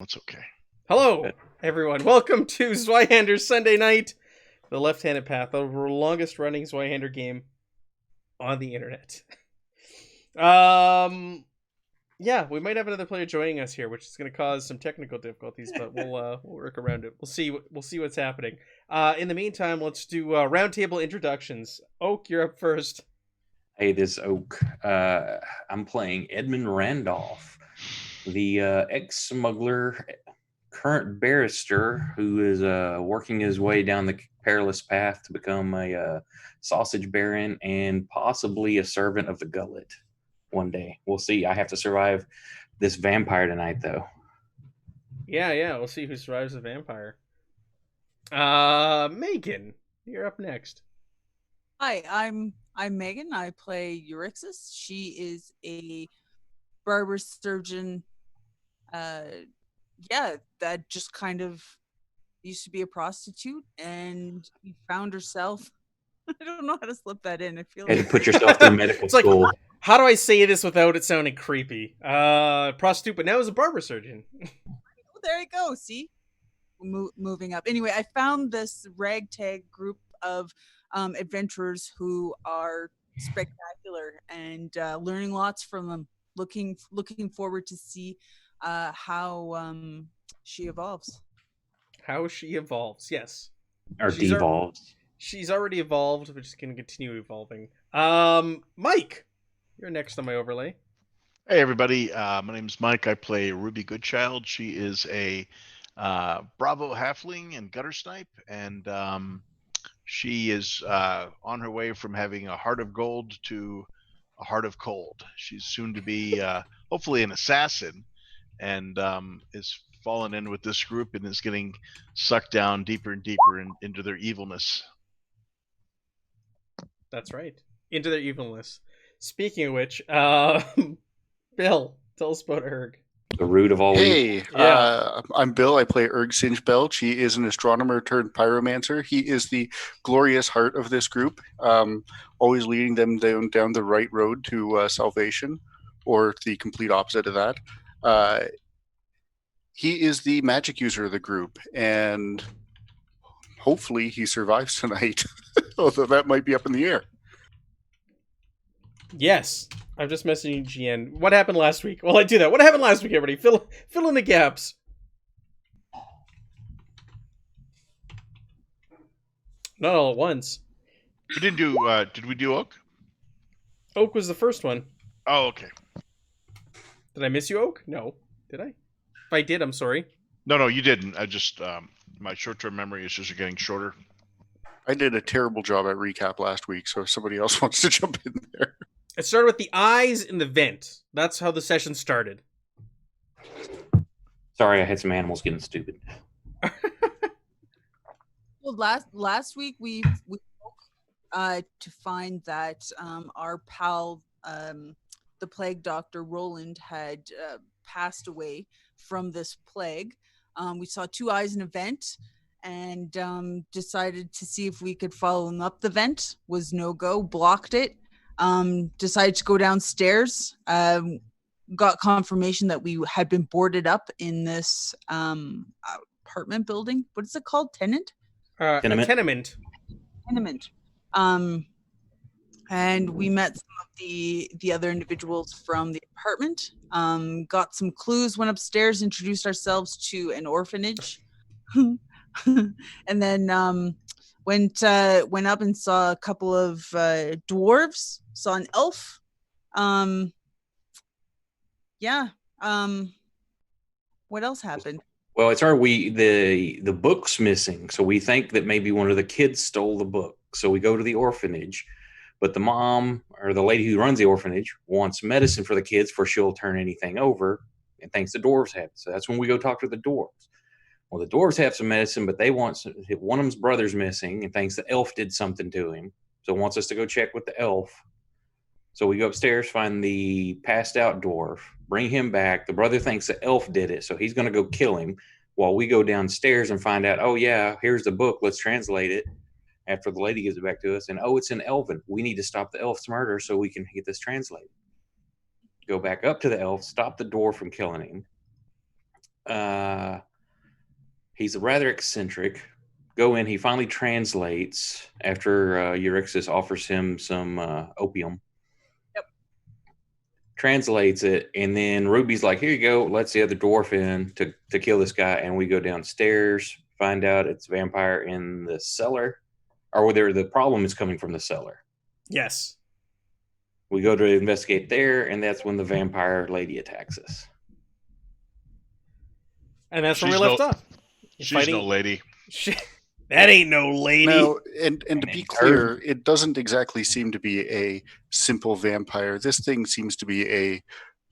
It's okay. Hello, everyone. Welcome to Zweihander Sunday Night, the left-handed path, the longest-running Zweihander game on the internet. Yeah, we might have another player joining us here, which is going to cause some technical difficulties, but we'll work around it. We'll see what's happening. In the meantime, let's do roundtable introductions. Oak, you're up first. Hey, this is Oak. I'm playing Edmund Randolph, the ex-smuggler, current barrister who is working his way down the perilous path to become a sausage baron and possibly a servant of the gullet one day. We'll see. I have to survive this vampire tonight, though. Yeah, we'll see who survives the vampire. Megan, you're up next. Hi, I'm Megan. I play Eurixis. She is a barber surgeon. That just kind of used to be a prostitute, and found herself. I don't know how to slip that in. I feel You had to put yourself through medical It's like, school. How do I say this without it sounding creepy? Prostitute, but now is a barber surgeon. There you go. See, moving up. Anyway, I found this ragtag group of adventurers who are spectacular, and learning lots from them. Looking forward to see how she evolves. How she evolves, yes. Or devolves. She's already evolved, but she's going to continue evolving. Mike, you're next on my overlay. Hey, everybody. My name's Mike. I play Ruby Goodchild. She is a Bravo halfling and gutter snipe, and she is on her way from having a heart of gold to a heart of cold. She's soon to be, hopefully, an assassin, and is fallen in with this group and is getting sucked down deeper and deeper into their evilness. That's right. Into their evilness. Speaking of which, Bill, tell us about Erg. The root of all evil. Hey, I'm Bill. I play Erg Singebell. She is an astronomer turned pyromancer. He is the glorious heart of this group, always leading them down the right road to salvation, or the complete opposite of that. He is the magic user of the group, and hopefully he survives tonight, although that might be up in the air. Yes, I'm just messaging GN. What happened last week? Well, I do that. What happened last week, everybody? Fill in the gaps. Not all at once. We didn't do. Did we do Oak? Oak was the first one. Oh, okay. Did I miss you, Oak? No. Did I? If I did, I'm sorry. No, you didn't. I just my short-term memory is just getting shorter. I did a terrible job at recap last week, so if somebody else wants to jump in there. It started with the eyes in the vent. That's how the session started. Sorry, I had some animals getting stupid. Well, last week we woke to find that our pal, the plague doctor Roland, had passed away from this plague. We saw two eyes in a vent and decided to see if we could follow him up the vent. Was no go, blocked it. Decided to go downstairs. Got confirmation that we had been boarded up in this apartment building. What is it called? Tenement? Tenement. Tenement. And we met some of the other individuals from the apartment. Got some clues, went upstairs, introduced ourselves to an orphanage. And then went up and saw a couple of dwarves, saw an elf. What else happened? Well, it's the book's missing, so we think that maybe one of the kids stole the book. So we go to the orphanage, but the mom or the lady who runs the orphanage wants medicine for the kids for she'll turn anything over, and thinks the dwarves have it. So that's when we go talk to the dwarves. Well, the dwarves have some medicine, but they want one of them's brother's missing and thinks the elf did something to him, so wants us to go check with the elf. So we go upstairs, find the passed out dwarf, bring him back. The brother thinks the elf did it, so he's going to go kill him, while we go downstairs and find out, oh yeah, here's the book, let's translate it, after the lady gives it back to us, and oh, it's in Elven. We need to stop the elf's murder so we can get this translated. Go back up to the elf, stop the dwarf from killing him. He's rather eccentric. Go in, he finally translates after Euryxis offers him some opium. Translates it, and then Ruby's like, here you go, lets the other dwarf in to kill this guy, and we go downstairs, find out it's vampire in the cellar, or whether the problem is coming from the cellar. Yes. We go to investigate there, and that's when the vampire lady attacks us. And that's where we left off. She's no lady. That ain't no lady. No, and to be clear, it doesn't exactly seem to be a simple vampire. This thing seems to be a,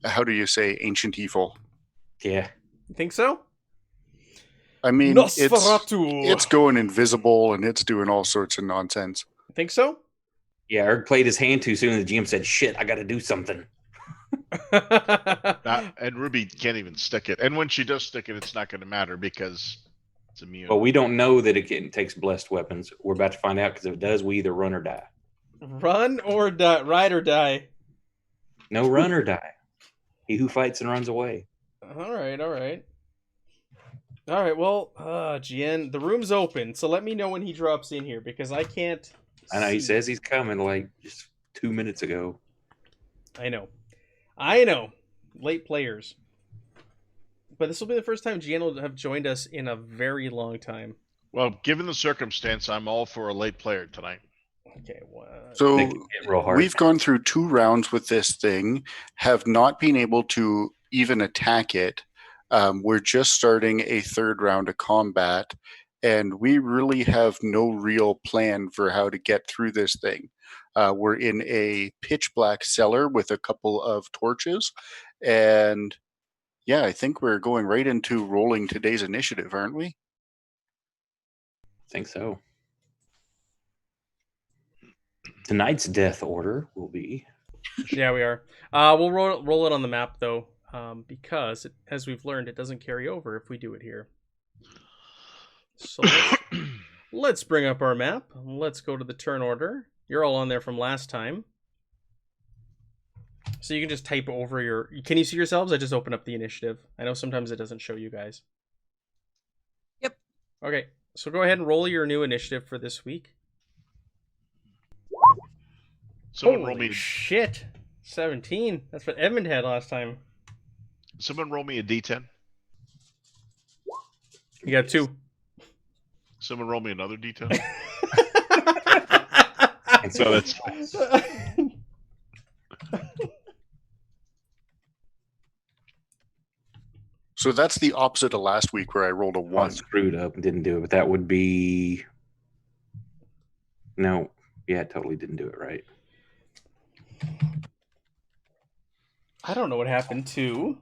how do you say, ancient evil. Yeah. You think so? I mean, Nosferatu. it's going invisible and it's doing all sorts of nonsense. Think so? Yeah, Erg played his hand too soon, and the GM said, shit, I got to do something. And Ruby can't even stick it. And when she does stick it, it's not going to matter because it's immune. But we don't know that it takes blessed weapons. We're about to find out, because if it does, we either run or die. Run or die. Ride or die. No, run or die. He who fights and runs away. All right. Well, GN, the room's open, so let me know when he drops in here, because I can't. I know, he says he's coming like just 2 minutes ago. I know. Late players. But this will be the first time GN will have joined us in a very long time. Well, given the circumstance, I'm all for a late player tonight. Okay. So we've gone through 2 rounds with this thing, have not been able to even attack it. We're just starting a 3rd round of combat, and we really have no real plan for how to get through this thing. We're in a pitch black cellar with a couple of torches, and yeah, I think we're going right into rolling today's initiative, aren't we? I think so. Tonight's death order will be... Yeah, we are. We'll roll it on the map, though, because, as we've learned, it doesn't carry over if we do it here. So let's bring up our map. Let's go to the turn order. You're all on there from last time. So you can just type over your... Can you see yourselves? I just opened up the initiative. I know sometimes it doesn't show you guys. Yep. Okay, so go ahead and roll your new initiative for this week. Someone roll me. Shit. 17. That's what Edmund had last time. Someone roll me a D10. You got 2. Someone roll me another D10. So that's So that's the opposite of last week where I rolled a Oh, I 1. screwed up and didn't do it, but that would be no. Yeah, totally didn't do it right. I don't know what happened to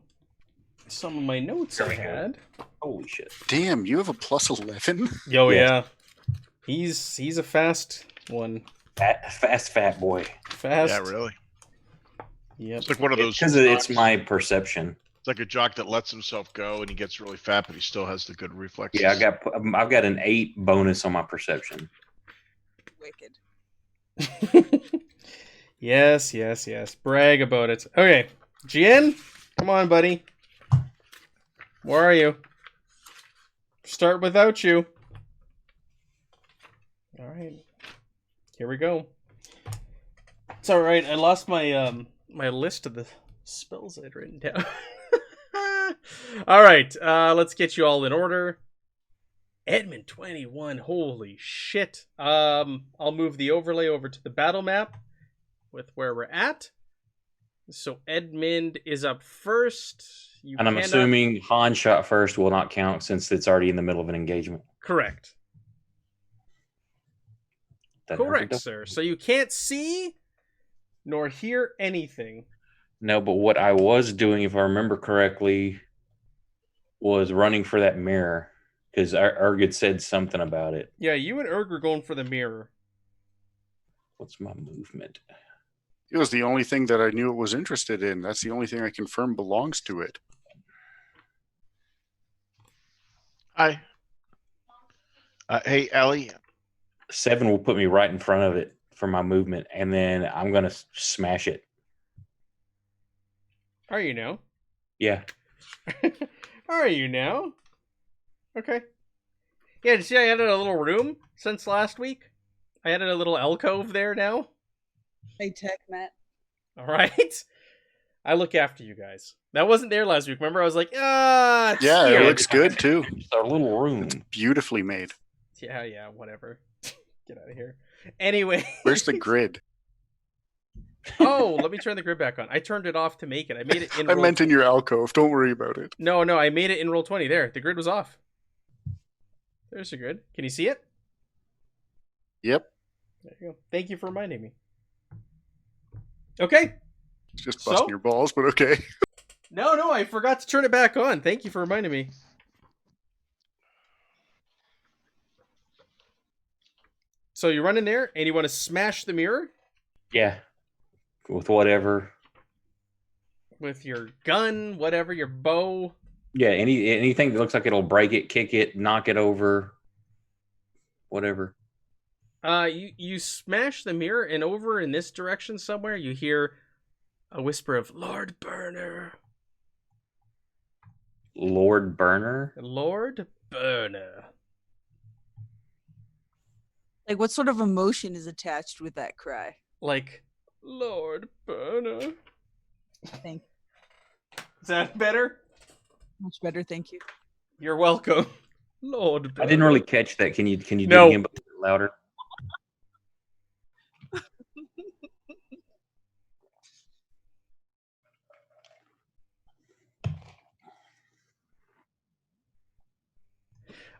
some of my notes There I we go. had. Holy shit! Damn, you have a plus 11? Yo, Yes. yeah. He's a fast one. Fast fat boy. Fast. yeah, really. Yep. It's like one of those. Because it's jocks. my perception. It's like a jock that lets himself go and he gets really fat, but he still has the good reflexes. Yeah, I've got an 8 bonus on my perception. Wicked. Yes. Brag about it. Okay, Jin, come on, buddy. Where are you? Start without you. All right. Here we go. It's all right. I lost my my list of the spells I'd written down. All right. Let's get you all in order. Edmund 21. Holy shit. I'll move the overlay over to the battle map with where we're at. So Edmund is up first. And I'm assuming Han shot first will not count since it's already in the middle of an engagement. Correct. Correct, sir. So you can't see nor hear anything. No, but what I was doing, if I remember correctly, was running for that mirror because Erg had said something about it. Yeah, you and Erg were going for the mirror. What's my movement? It was the only thing that I knew it was interested in. That's the only thing I confirmed belongs to it. Hi. Hey, Allie. 7 will put me right in front of it for my movement, and then I'm going to smash it. Are you now? Yeah. Are you now? Okay. Yeah, did you see I added a little room since last week? I added a little alcove there now. Hey, Tech Matt. All right. I look after you guys. That wasn't there last week. Remember, I was like, Yeah, here. it looks good too. It's our little room. It's beautifully made. Yeah, whatever. Get out of here. Anyway. Where's the grid? Oh, let me turn the grid back on. I turned it off to make it. I made it in I roll meant in your alcove. Don't worry about it. No, I made it in roll 20. There, the grid was off. There's the grid. Can you see it? Yep. There you go. Thank you for reminding me. Okay. It's just busting So? your balls, but okay. No, I forgot to turn it back on. Thank you for reminding me. So you run in there and you want to smash the mirror Yeah. With whatever. with your gun, whatever, your bow. Yeah, anything that looks like it'll break it, kick it, knock it over, whatever. You smash the mirror, and over in this direction somewhere, you hear a whisper of Lord Burner. Lord Burner? Lord Burner. Like, what sort of emotion is attached with that cry? Like, Lord Burner. Thank Is that better? Much better, thank you. You're welcome. Lord Burner. I didn't really catch that. Can you do No. it again but a bit louder?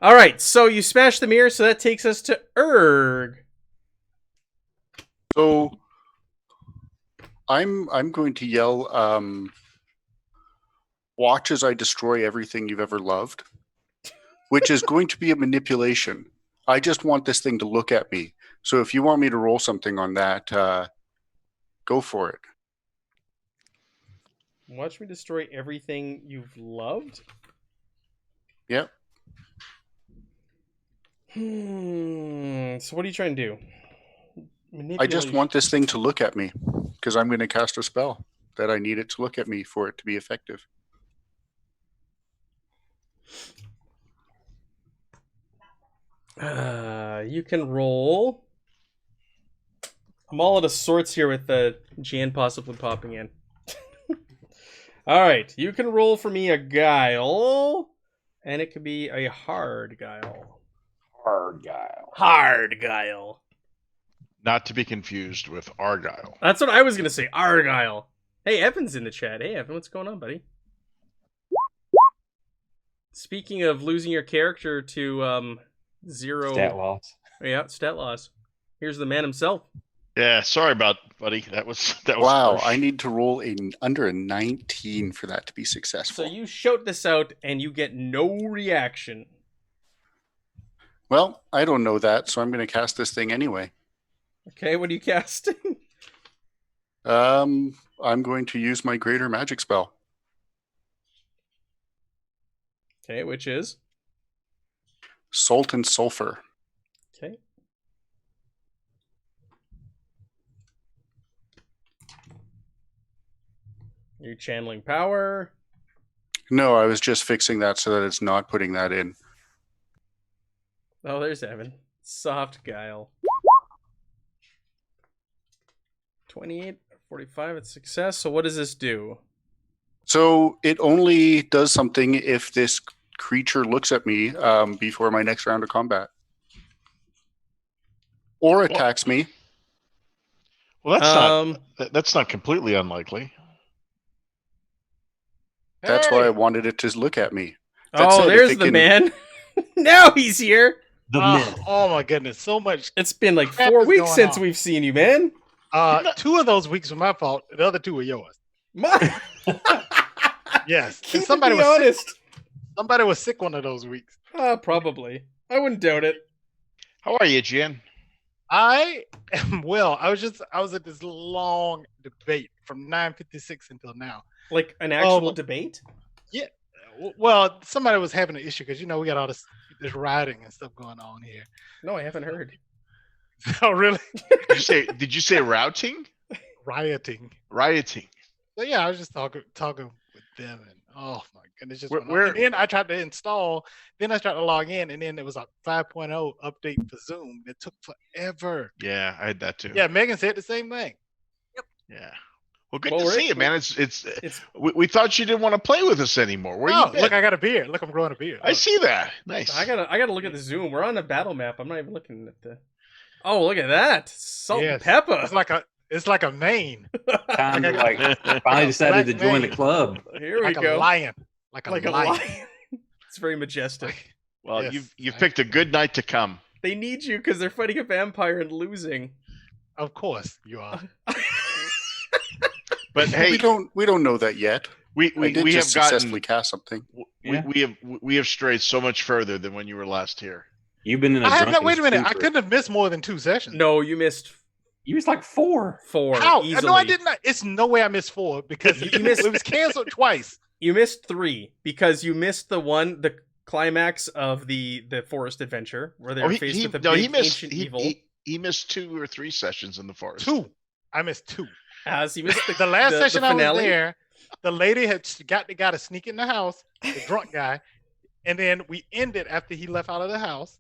All right, so you smash the mirror, so that takes us to Erg. So I'm going to yell, watch as I destroy everything you've ever loved, which is going to be a manipulation. I just want this thing to look at me. So if you want me to roll something on that, go for it. Watch me destroy everything you've loved? Yep. So what are you trying to do? I just want this thing to look at me because I'm going to cast a spell that I need it to look at me for it to be effective. You can roll. I'm all out of sorts here with the Jan possibly popping in. All right, you can roll for me a guile, and it could be a hard guile. Hard guile. Hard guile. Not to be confused with Argyle. That's what I was gonna say. Argyle. Hey, Evan's in the chat. Hey, Evan, what's going on, buddy? Speaking of losing your character to 0 Stat loss. Yeah, stat loss. Here's the man himself. Yeah, sorry about, buddy. That was Wow, harsh. I need to roll under a 19 for that to be So successful. you shout this out and you get no reaction. Well, I don't know that, so I'm going to cast this thing anyway. Okay, what are you casting? I'm going to use my greater magic spell. Okay, which is? Salt and sulfur. Okay. You're channeling power. No, I was just fixing that so that it's not putting that in. Oh, there's Evan. Soft guile. 28, 45, it's success. So what does this do? So it only does something if this creature looks at me before my next round of combat. Or attacks me. Well, that's not completely unlikely. That's why I wanted it to look at me. Oh, said, there's if it the can- man. Now he's here. The myth. Oh my goodness, so much. It's been like Crap 4 is weeks going since on. we've seen you, man. 2 of those weeks were my fault. The other 2 were yours. Yes, Keep and somebody it be was sick. honest. Somebody was sick one of those weeks. Probably. I wouldn't doubt it. How are you, Jen? I am well. I was at this long debate from 9:56 until now. Like an actual well- debate? Well, somebody was having an issue because we got all this rioting and stuff going on here. No, I haven't heard. Oh, really? Did you say routing? Rioting. Rioting. So yeah, I was just talking with them, and oh my goodness, just Where- went on. where- And then I tried to install. Then I tried to log in, and then there was a 5.0 update for Zoom. It took forever. Yeah, I had that too. Yeah, Megan said the same thing. Yeah. Well, good Well, to we're- see you, man. It's We thought you didn't want to play with us anymore. Where Oh, you been? look, I got a beard. Look, I'm growing a beard. I see that. Nice. I gotta look at the zoom. We're on a battle map. I'm not even looking at the. Oh, look at that! Salt and Yes. pepper. It's like a mane, Time to finally decided to black join the man. club. Here we like a go. lion, like a Like a lion. lion. It's very majestic. Well, Yes, you've I- picked a good night to come. They need you because they're fighting a vampire and losing. Of course, you are. But hey, we don't know that yet. we I did have just gotten successfully cast something. Yeah. we have strayed so much further than when you were last here. You've been in a I have drunken wait a minute. I stupor. couldn't have missed more than 2 sessions. No, you missed You was like 4. 4 How? easily. No, I did not. It's no way I missed 4 because You missed- it was canceled twice. You missed 3 because you missed the climax of the forest adventure where they were faced with a big ancient evil. He missed 2 or 3 sessions in the forest. 2. I missed 2. As he missed The last session I was finale. there, the lady had got the guy to sneak in the house, the drunk guy, and then we ended after he left out of the house,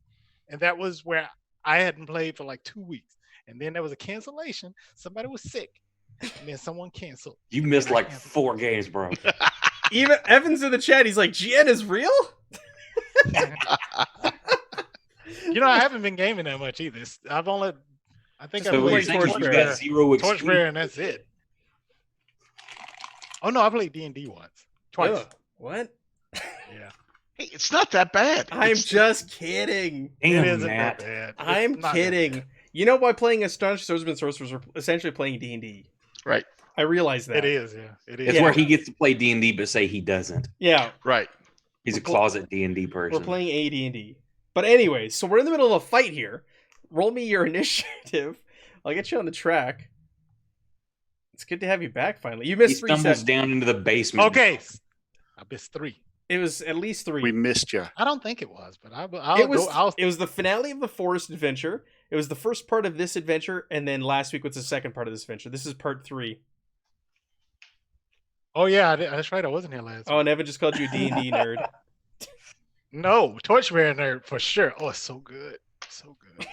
and that was where I hadn't played for like 2 weeks, and then there was a cancellation. Somebody was sick, and then someone canceled. You missed like 4 games, bro. Even Evans in the chat, he's like, "GN is real." I haven't been gaming that much either. I think Just I So what you're played saying is you Torchbearer. got 0 experience. Torchbearer, and that's it. Oh no, I played D&D once, twice. Ugh, what? Yeah, Hey, it's not that bad. I'm It's- just kidding. it Damn, isn't Matt. that bad. It's I'm not that kidding. bad. You know, by playing Astonished Swordsman Sorcerers, we're essentially playing D&D. right. I realize that. It is, yeah, it is. It's Yeah. where he gets to play D&D but say he doesn't. Yeah, Right. He's a We're pl- closet D&D person. we're playing AD&D. But anyways, so we're in the middle of a fight here. Roll me your initiative. I'll get you on the track. It's good to have you back finally. You He missed 3 stumbles sessions. down into the basement. Okay, I missed 3. It was at least 3. We missed you. I don't think it was, but It was the finale of the forest adventure. It was the first part of this adventure, and then last week was the second part of this adventure. This is part 3. Oh yeah, that's right. I wasn't here last. Oh, and Evan just called you a D&D nerd. No, Torchbearer nerd for sure. Oh, it's so good, so good.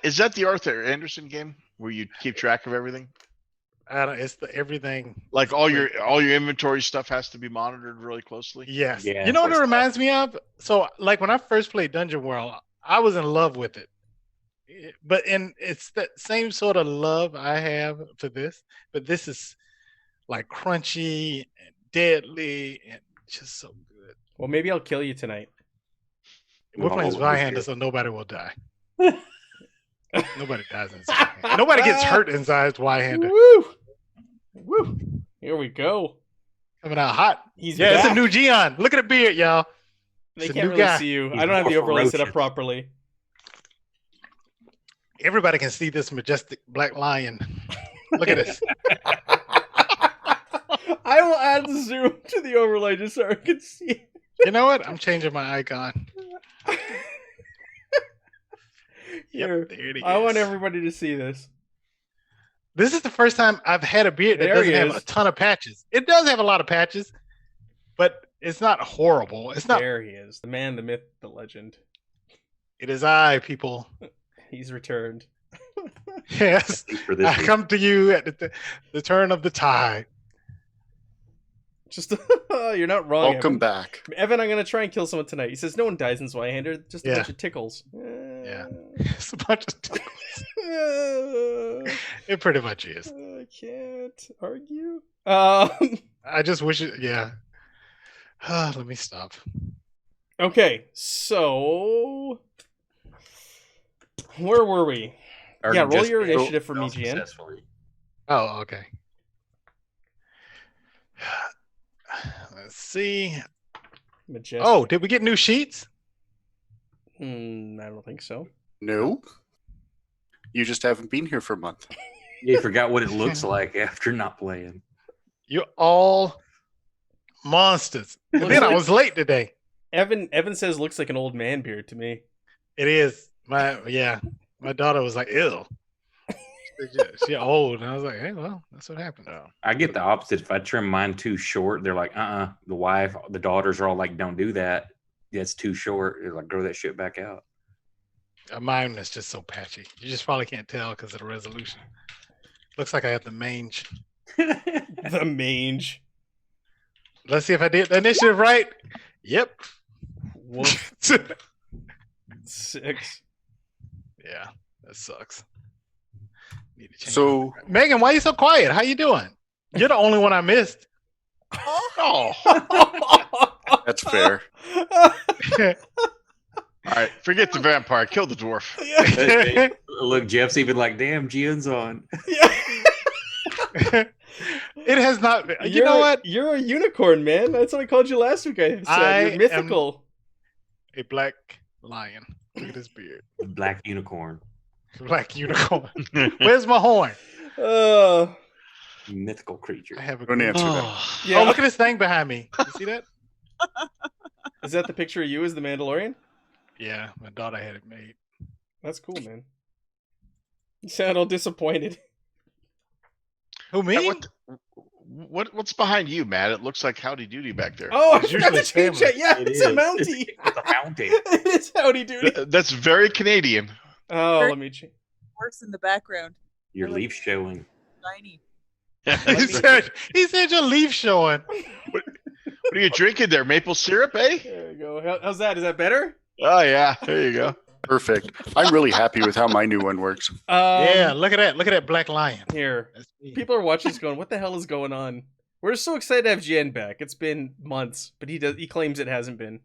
Is that the Arthur Anderson game where you keep track of everything? It's the everything. Like all your inventory stuff has to be monitored really closely. Yes. Yeah, You know what it that's reminds me of? So, like when I first played Dungeon World, I was in love with it. but it's that same sort of love I have for this, but this is like crunchy and deadly and just so good. Well, maybe I'll kill you tonight. We're playing Oh, Zweihander, okay. so nobody will die. Nobody dies in Zweihander. Nobody gets hurt inside Zweihander. Woo! Woo! Here we go. Coming out hot. He's Yeah, it's a back. new Gion. Look at the beard, y'all. They It's a can't new really guy. see you. He's I don't have the more overlay set up ferocious. properly. Everybody can see this majestic black lion. Look at this. I will add the zoom to the overlay just so I can see. You know what? I'm changing my icon. Here, There it is. I want everybody to see this. This is the first time I've had a beard that There doesn't he have is. a ton of patches. It does have a lot of patches, but it's not horrible. It's not. There he is. The man, the myth, the legend. It is I, people. He's returned. Yes. Thanks for this I week. come to you at the turn of the tide. Just you're not wrong. Welcome Evan. back. Evan, I'm gonna try and kill someone tonight. He says no one dies in Zweihander, just a Yeah. bunch of tickles. Yeah. It's a bunch of tickles. It pretty much is. I can't argue. I just wish it. Yeah. Let me stop. Okay, so where were we? Or Yeah, roll just your failed- initiative for me, failed GN. successfully. Oh, okay. Let's see. Majestic. Oh, did we get new sheets? I don't think so. No. You just haven't been here for a month. You forgot what it looks like after not playing. You're all monsters. And Looks then I like- was late today. Evan says looks like an old man beard to me. It is. My daughter was like, ew. She old. And I was like, hey, well, that's what happened. I get the opposite. If I trim mine too short, they're like, the wife, the daughters are all like, don't do that. That's too short. They're like, grow that shit back out. Mine is just so patchy. You just probably can't tell because of the resolution. Looks like I have the mange. The mange. Let's see if I did the initiative right. Yep. Woof. 6. Yeah, that sucks. Need to change So Megan, why are you so quiet? How you doing? You're the only one I missed. Oh, that's fair. all right. Forget the vampire. Kill the dwarf. Look, Jeff's even like, damn, Gian's on. It has not been. You know what? You're a unicorn, man. That's what I called you last week. I said I you're mythical. A black lion. Look at his beard. Black unicorn. Black unicorn. Where's my horn? Mythical creature. I have a Don't green- answer that. Oh, Yeah. Oh, look at this thing behind me. You see that? Is that the picture of you as the Mandalorian? Yeah, my daughter had it made. That's cool, man. You sound all disappointed. Who me? what's behind you, Matt? It looks like Howdy Doody back there. Oh, I It's forgot to usually change family. it. Yeah, It it's a is. Mountie. It's a mountain. It is howdy doody. That's very Canadian. Oh, let me change. Horse in the background. Your leaf showing. Shiny. He said your leaf showing. What are you drinking there? Maple syrup, eh? There we go. How's that? Is that better? Oh yeah, there you go. Perfect. I'm really happy with how my new one works. Yeah, look at that. Look at that black lion. Here, That's me. people are watching this going, "What the hell is going on?" We're so excited to have GN back. It's been months, but he claims it hasn't been.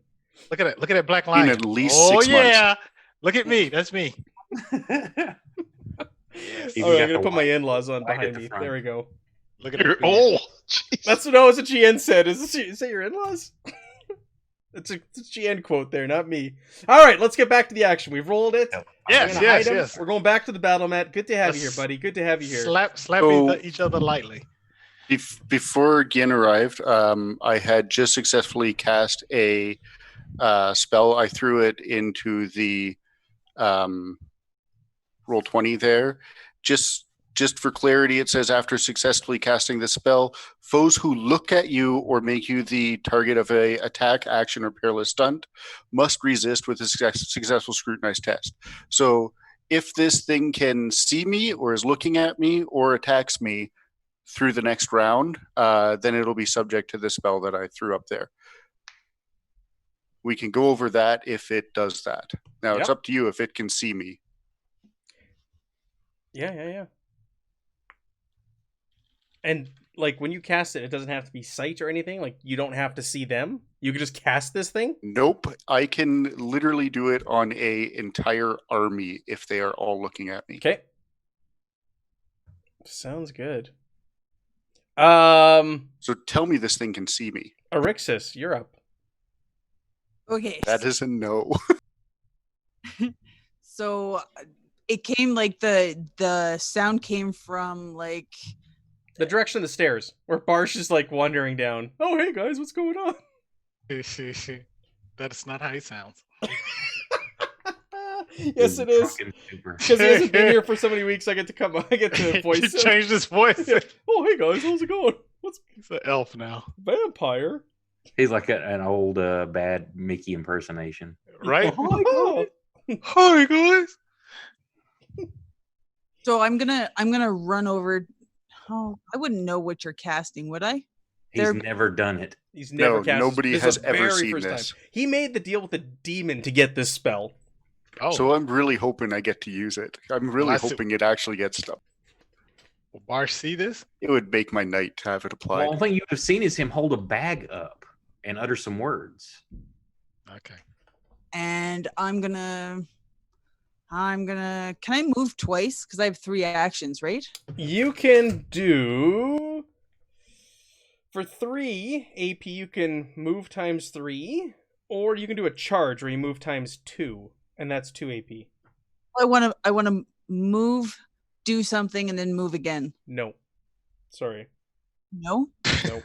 Look at it. Look at that black lion. at least oh 6 months. yeah. Look at me. That's me. Even Oh, I'm got gonna the put my white in-laws on right at behind the me. front. There we go. Look at You're that. beard. old. Jeez. That's what GN said. Is that your in-laws? It's a GN quote there, not me. All right, let's get back to the action. We've rolled it. Yep. We're Yes, gonna yes, hide 'em. yes. We're going back to the battle mat. Good to have you here, Let's buddy. Good to have you here. Slap So- each other lightly. Before Gin arrived, I had just successfully cast a spell. I threw it into the roll 20 there. Just for clarity, it says after successfully casting the spell, foes who look at you or make you the target of a attack, action, or perilous stunt must resist with a successful scrutinized test. So if this thing can see me or is looking at me or attacks me through the next round, then it'll be subject to the spell that I threw up there. We can go over that if it does that. Now it's Yep. up to you if it can see me. Yeah. And like when you cast it, it doesn't have to be sight or anything. Like you don't have to see them. You can just cast this thing. Nope. I can literally do it on a entire army if they are all looking at me. Okay. Sounds good. So tell me this thing can see me. Arixis, you're up. Okay. That is a no. So it came like the sound came from like The direction of the stairs, where Barsh is like wandering down. Oh, hey guys, what's going on? That is not how he sounds. Yes, it is. Drunken super. Because he hasn't been here for so many weeks, I get to voice He him. changed his voice. Yeah. Oh, hey guys, how's it going? What's He's an elf now, vampire? He's like an old bad Mickey impersonation. right? Oh, Hi guys. so I'm gonna run over. Oh, I wouldn't know what you're casting, would I? He's They're- never done it. he's never No, cast. nobody this has is the ever very seen first this. time. He made the deal with the demon to get this spell. Oh, So I'm really hoping I get to use it. I'm really I see. hoping it actually gets stuff. will Barsh see this? It would make my night to have it applied. Well, the only thing you would have seen is him hold a bag up and utter some words. Okay. And I'm gonna. Can I move twice? Because I have 3 actions, right? You can do for 3 AP. You can move times 3, or you can do a charge where you move times 2, and that's 2 AP. I want to move, do something, and then move again. No, sorry, No. nope.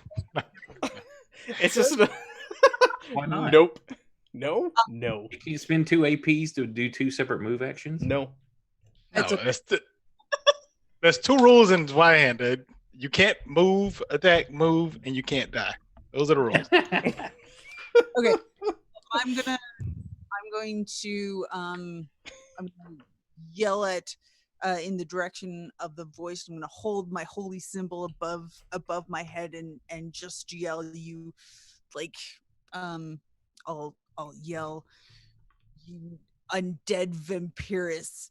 It's just Why not? nope. No. You can spend 2 APs to do 2 separate move actions. No. No, That's okay. there's 2 rules in Zweihander. You can't move, attack, move, and you can't die. Those are the rules. Okay. I'm going to yell at in the direction of the voice. I'm gonna hold my holy symbol above my head and just yell you like I'll yell, you undead vampirus.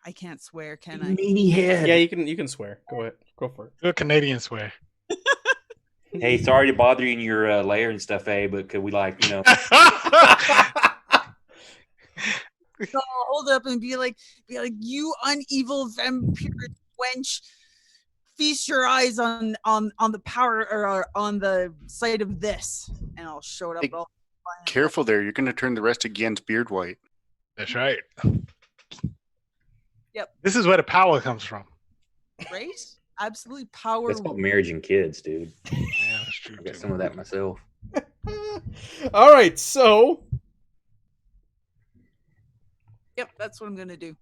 I can't swear, can I? Meaty head. Yeah, you can swear. Go ahead. Go for it. Good Canadian swear. Hey, sorry to bother you in your lair and stuff, but could we So I'll hold it up and be like, you unevil vampire wench, feast your eyes on the power or on the sight of this, and I'll show it up. Hey, all Careful there. You're going to turn the rest of Gen's beard white. That's right. Yep. This is where the power comes from. right? Absolutely power. That's called marriage and kids, dude. Yeah, that's true. I got too. some of that myself. All right, so Yep, that's what I'm gonna do.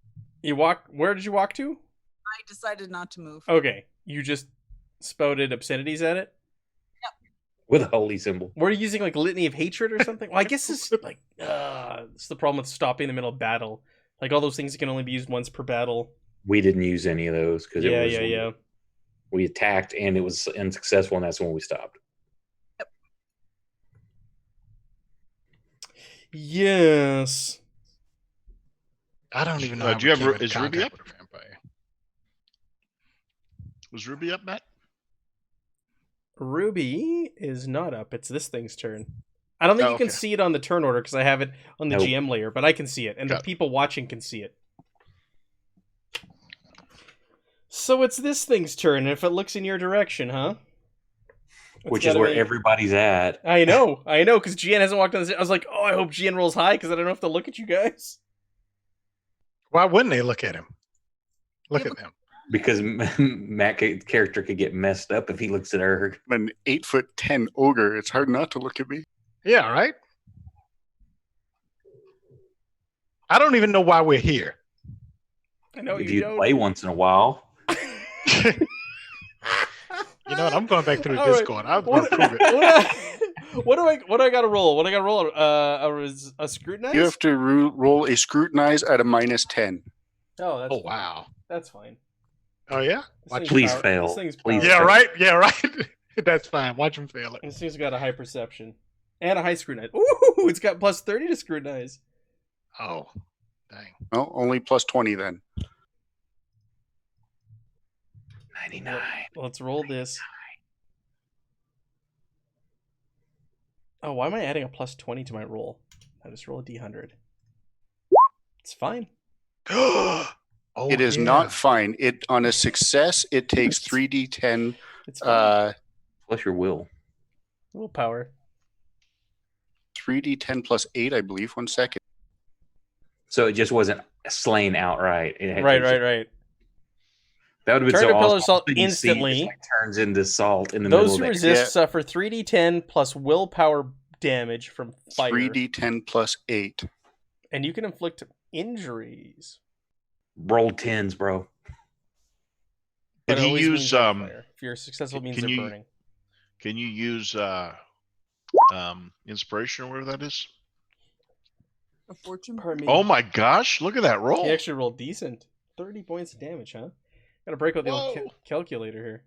you walk. Where did you walk to? I decided not to move. Okay, you just spouted obscenities at it. With a holy symbol. Were you using like litany of hatred or something? Well, I guess it's like it's the problem with stopping in the middle of battle. Like all those things that can only be used once per battle. We didn't use any of those because Yeah. we attacked and it was unsuccessful, and that's when we stopped. Yes. I don't even know. Do you how we have came is in Ruby contact up? with a vampire. Was Ruby up, Matt? Ruby is not up. It's this thing's turn. I don't think Oh, you can okay. see it on the turn order because I have it on the Nope. GM layer, but I can see it, and the Got it. people watching can see it. So it's this thing's turn, and if it looks in your direction, huh? It's Which is gotta where be- everybody's at. I know, because GN hasn't walked on this. I was like, oh, I hope GN rolls high because I don't have to look at you guys. Why wouldn't they look at him? Look Yeah, at them. Because Matt's character could get messed up if he looks at her. I'm an 8'10" ogre. It's hard not to look at me. Yeah, right? I don't even know why we're here. I know If you you don't. play once in a while. You know what? I'm going back to the All right. Discord. I'm going What, to prove it. what do I gotta roll? What do I gotta roll? A scrutinize? You have to roll a scrutinize at a -10. Oh, that's Oh, wow. That's fine. Oh, yeah? This Watch thing's Please power- fail. This thing's Please powerful. Yeah, fail. right? Yeah, right. That's fine. Watch him fail it. This thing's got a high perception and a high scrutinize. Ooh, it's got +30 to scrutinize. Oh, dang. Oh, only +20 then. 99. Let's roll this. Oh, why am I adding a plus 20 to my roll? I just roll a d100. It's fine. Oh, It is not fine. It on a success, it takes 3d10. It's fine. Plus your will. Willpower. 3d10 plus 8, I believe. 1 second. So it just wasn't slain outright. It had Right. That would have been Turn so to pillar awesome. salt You see it instantly. just, like, turns into salt in the Those middle who of resist Yeah. suffer 3d10 plus willpower damage from fire. 3d10 plus 8. And you can inflict injuries. Roll 10s, bro. But Can it you always means use they're fire. If you're successful, it means can they're you- burning. Can you use inspiration or whatever that is? A fortune. Pardon me. Oh my gosh! Look at that roll. He actually rolled decent. 30 points of damage, huh? Gotta break out the old Whoa. calculator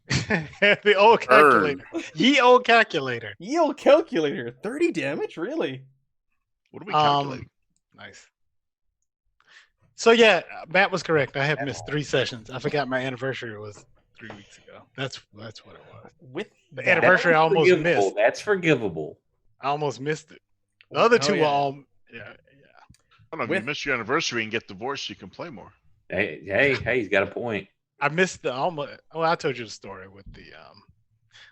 here. The old calculator. Ye old calculator. Ye old calculator. 30 damage? Really? What are we calculating? Nice. So yeah, Matt was correct. I have missed 3 sessions. I forgot my anniversary was 3 weeks ago. That's what it was. With The that- anniversary I almost Forgivable. missed. That's forgivable. I almost missed it. The other two Oh, were yeah. all yeah. I don't know. If with- you miss your anniversary and get divorced, you can play more. Hey, he's got a point. I missed the almost. Oh, I told you the story with the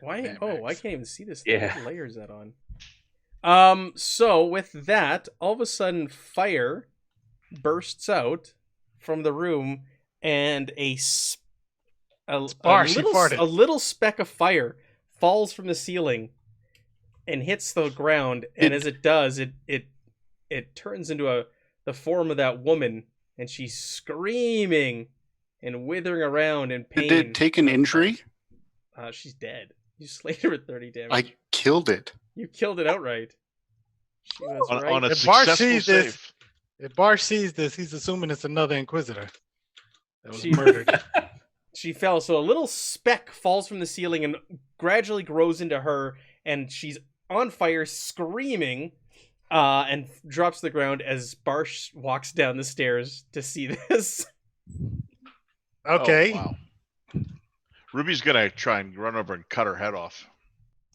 Why? Mad Oh, I Max. can't even see this. Yeah. What layer is that on? So with that, all of a sudden, fire bursts out from the room, and a Spark, she farted. little speck of fire falls from the ceiling and hits the ground. And as it does, it turns into the form of that woman, and she's screaming and withering around in pain. Did it take an injury? She's dead. You slayed her with 30 damage. I killed it. You killed it outright. She was On, right. on a If Bart successful sees this- save. If Barsh sees this, he's assuming it's another Inquisitor that was She- murdered. She fell, so a little speck falls from the ceiling and gradually grows into her, and she's on fire, screaming, and drops to the ground as Barsh walks down the stairs to see this. Okay. Oh, wow. Ruby's gonna try and run over and cut her head off.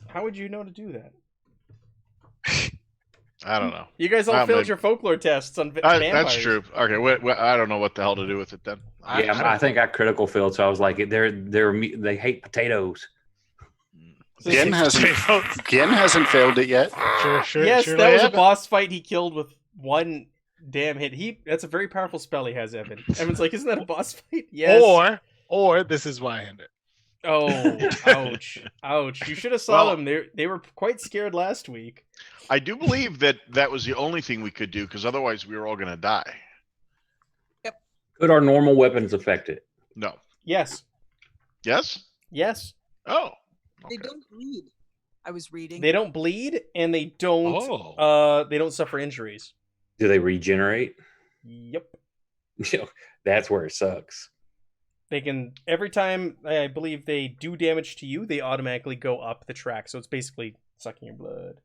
How would you know to do that? I don't know. You guys all failed maybe- your folklore tests on vampires. That's true. Okay, I don't know what the hell to do with it then. I think I critical failed, so I was like, they hate potatoes. So Gen hasn't failed it yet. Sure. yes, sure that they was a haven't. boss fight he killed with one damn hit. That's a very powerful spell he has, Evan. Evan's like, isn't that a boss fight? Yes. Or this is Zweihander. Oh, ouch. You should have saw Well- them. They were quite scared last week. I do believe that was the only thing we could do because otherwise we were all gonna die. Could our normal weapons affect it? No. Yes. Yes. Oh. They Okay. don't bleed. I was reading. They don't bleed and they don't they don't suffer injuries. Do they regenerate? Yep. That's where it sucks. They can every time I believe they do damage to you, they automatically go up the track. So it's basically sucking your blood.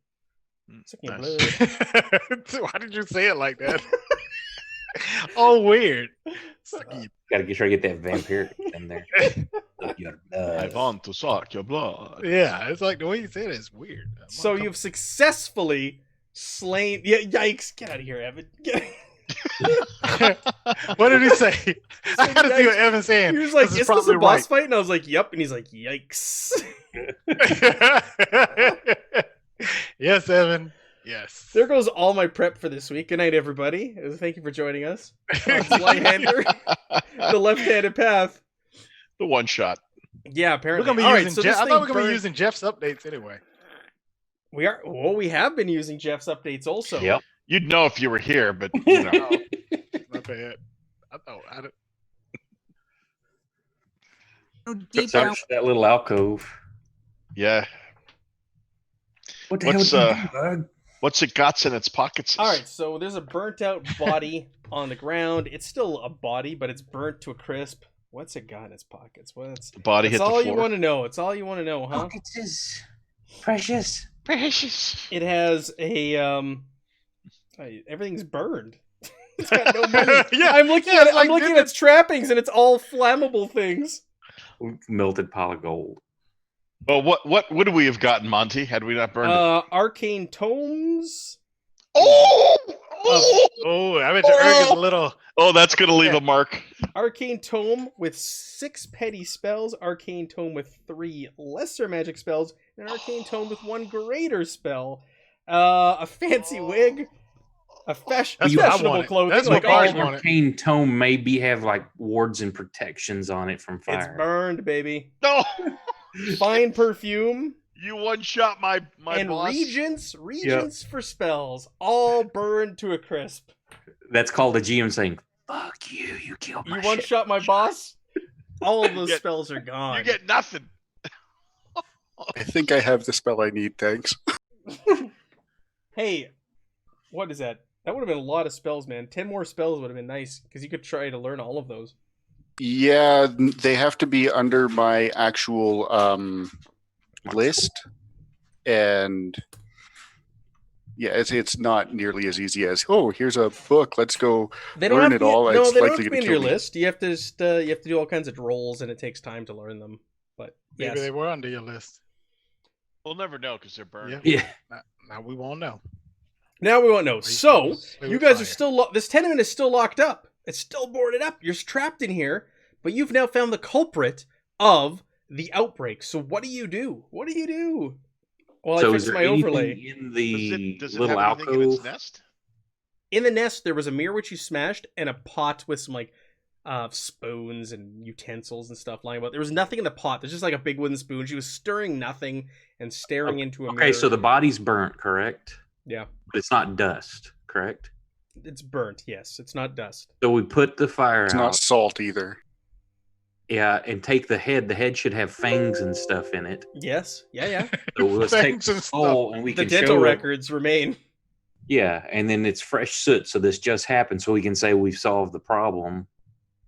Sucking your Nice. blood. Why did you say it like that? Oh, weird. Sucky. Got to try to get that vampire in there. Your I blood. want to suck your blood. Yeah, it's like the way you say it is weird. I'm So you've successfully slain. Yeah, yikes! Get out of here, Evan. What did he say? I gotta see what Yikes. Evan's saying. He was like, This "Is this a probably boss fight?" And I was like, "Yep." And he's like, "Yikes!" right. Yes, Evan. Yes. There goes all my prep for this week. Good night, everybody. Thank you for joining us. Zweihander, the left-handed path. The one shot. Yeah, We're apparently. gonna be All right, using so Jeff. this I thing thought we were gonna be burned- using Jeff's updates anyway. We are. Well, we have been using Jeff's updates also. Yep. You'd know if you were here, but you know. My bad. I thought I did. No, deep down. Search that little alcove. Yeah. What the What's, hell did you do, bud? What's it got in its pockets? All right, so there's a burnt-out body on the ground. It's still a body, but it's burnt to a crisp. What's it got in its pockets? What's The body That's hit the all floor. you want to know. It's all you want to know, huh? Pockets is precious. Precious. It has a everything's burned. It's got no money. Yeah, I'm looking yeah, at it. like, I'm looking didn't at its trappings, and it's all flammable things. Melted pile of gold. Well, what would we have gotten, Monty, had we not burned it? Arcane tomes. Oh! Oh, I bet your Erg is a little. Oh, that's gonna leave a mark. Arcane tome with 6 petty spells. Arcane tome with 3 lesser magic spells. And an arcane tome with 1 greater spell. A fancy wig. That's what I Fashionable wanted. clothing. That's like what Bars all wanted. Arcane tome maybe have like wards and protections on it from It's fire. burned, baby. No, Fine perfume. you one shot my And boss. regents for spells. All burned to a crisp. That's called a GM saying, "Fuck you! You killed my You one shit." shot my boss? All of those get- spells are gone. You get nothing. I think I have the spell I need, thanks. Hey, what is that? That would have been a lot of spells, man. 10 more spells would have been nice, because you could try to learn all of those. Yeah, they have to be under my actual list, and yeah, it's not nearly as easy as, oh, here's a book, let's go They don't learn have it to be, all. no, It's they don't have likely to to be in kill your me. list. You have to just you have to do all kinds of rolls, and it takes time to learn them. But Maybe yes. they were under your list. We'll never know because they're burned. Yeah. Yeah. Now we won't know. Now we won't know. So Play you with guys fire. are still this tenement is still locked up. It's still boarded up. You're trapped in here, but you've now found the culprit of the outbreak. So what do you do? What do you do? Well, So I is fixed there my anything overlay. in Does the it, does it little have anything in its alcove? nest? In the nest, there was a mirror which you smashed, and a pot with some like spoons and utensils and stuff lying about. There was nothing in the pot. There's just like a big wooden spoon. She was stirring nothing and staring into a mirror. Okay, so the body's burnt, correct? Yeah, But it's not dust, correct? it's burnt. Yes, it's not dust. So we put the fire It's out. not salt either. Yeah, and take the head. The head should have fangs and stuff in it. Yes, yeah. So let's take Fangs the and skull and we The can dental show it. records remain. Yeah, and then it's fresh soot, so this just happened, so we can say we've solved the problem.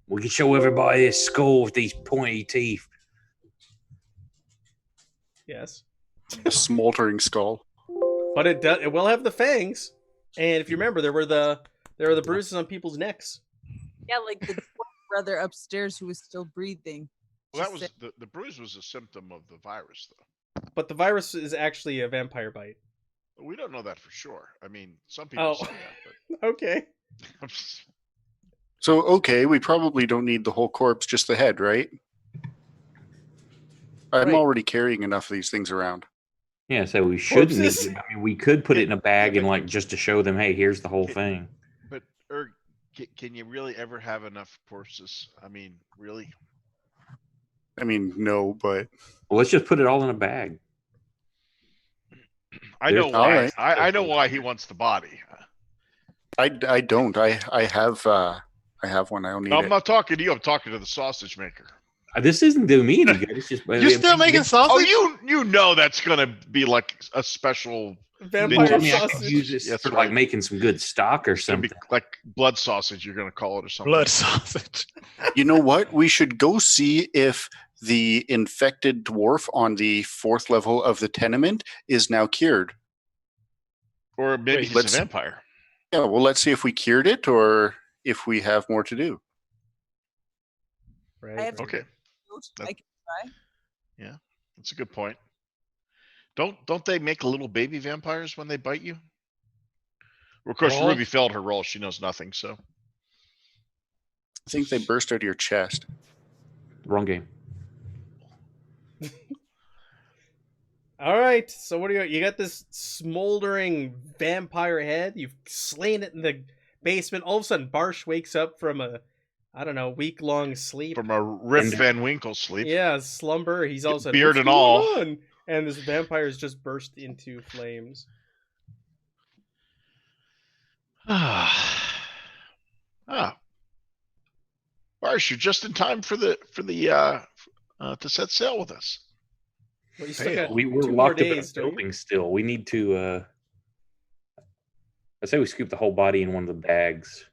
We can show everybody this skull with these pointy teeth. Yes, A smoldering skull. but it does. It will have the fangs. And if you remember, there were the bruises on people's necks. Yeah, like the brother upstairs who was still breathing. Well, that Just was the bruise was a symptom of the virus, though. But the virus is actually a vampire bite. We don't know that for sure. I mean, some people Oh. say that, Okay. but I'm just, So, okay, we probably don't need the whole corpse, just the head, right? I'm Right. already carrying enough of these things around. Yeah, so we shouldn't need Corpses. it. I mean, we could put it in a bag Yeah, and but- like just to show them, hey, here's the whole Okay. thing. but can you really ever have enough corpses? I mean, really? I mean, no, but Well, let's just put it all in a bag. I know There's- why. Alright. I know why he wants the body. I don't. I have one. I don't need No, I'm it. not talking to you. I'm talking to the sausage maker. This isn't doing me any good. It's just You still making sausage? Oh, you know that's gonna be like a special. Vampire Well, I mean, I could sausage. use this That's for right. like making some good stock or It's gonna be something. like blood sausage. You're gonna call it or something. Blood sausage. You know what? We should go see if the infected dwarf on the 4th level of the tenement is now cured. Or maybe Wait, he's let's- a vampire. Yeah, well, let's see if we cured it or if we have more to do. Right. I have right. Okay, I can try. that's a good point. Don't they make little baby vampires when they bite you? Well, of course, Roll. Ruby failed her roll. She knows nothing. So I think they burst out of your chest. Wrong game. All right. So what do you got? This smoldering vampire head. You've slain it in the basement. All of a sudden, Barsh wakes up from a, I don't know, week-long sleep. from a Rip And- Van Winkle sleep. Yeah, slumber. He's all of a sudden, Beard "What's and all." going on?" And this vampire has just burst into flames. Ah, Barsh, you're just in time for the to set sail with us. Well, you still Hey, got We were 2 more locked up in a days, don't you? building still. We need to. I say we scoop the whole body in one of the bags.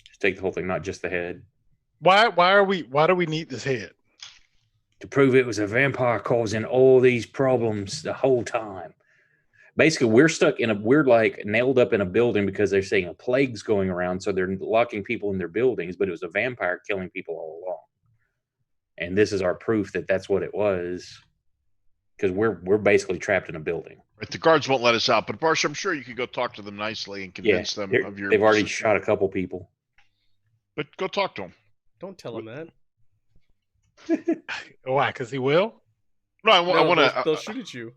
Just take the whole thing, not just the head, Why do we need this head? to prove it was a vampire causing all these problems the whole time. Basically, we're like nailed up in a building because they're saying a plague's going around, so they're locking people in their buildings, but it was a vampire killing people all along. and this is our proof that that's what it was. Because we're basically trapped in a building. Right, the guards won't let us out, but Barsh, I'm sure you could go talk to them nicely and convince them of your. They've already position. shot a couple people. But go talk to them. Don't tell him that. Why? Because he will. No, I want to. They'll shoot at you.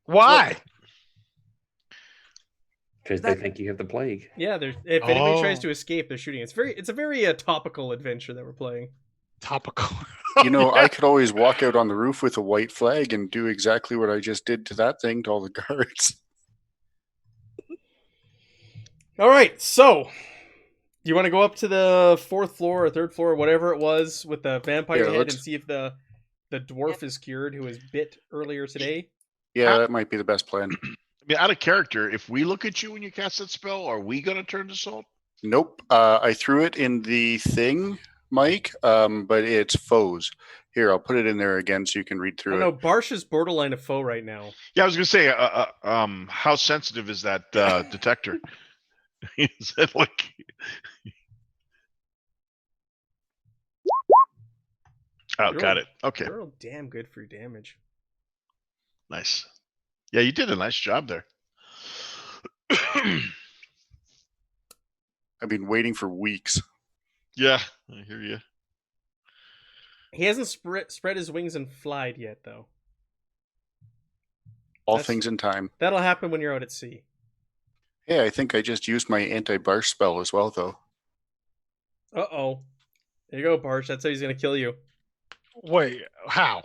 Why? Because they think you have the plague. Yeah, if anybody tries to escape, they're shooting. It's a very topical adventure that we're playing. Topical. You know, I could always walk out on the roof with a white flag and do exactly what I just did to that thing to all the guards. All right, so do you want to go up to the 4th floor or 3rd floor, or whatever it was, with the vampire head and see if the dwarf is cured who was bit earlier today? Yeah, that might be the best plan. I mean, out of character, if we look at you when you cast that spell, are we going to turn to salt? Nope. I threw it in the thing, Mike, but it's foes. Here, I'll put it in there again so you can read through it. No, Barsh is borderline a foe right now. Yeah, I was going to say, how sensitive is that detector? Is it like? Oh, got it. Okay, You're all damn good for your damage. nice. Yeah, you did a nice job there. I've been waiting for weeks. Yeah, I hear you. He hasn't spread his wings and flied yet, though. All things in time. That'll happen when you're out at sea. Hey, I think I just used my anti-barsh spell as well, though. Uh-oh. There you go, Barsh. That's how he's going to kill you. Wait, how?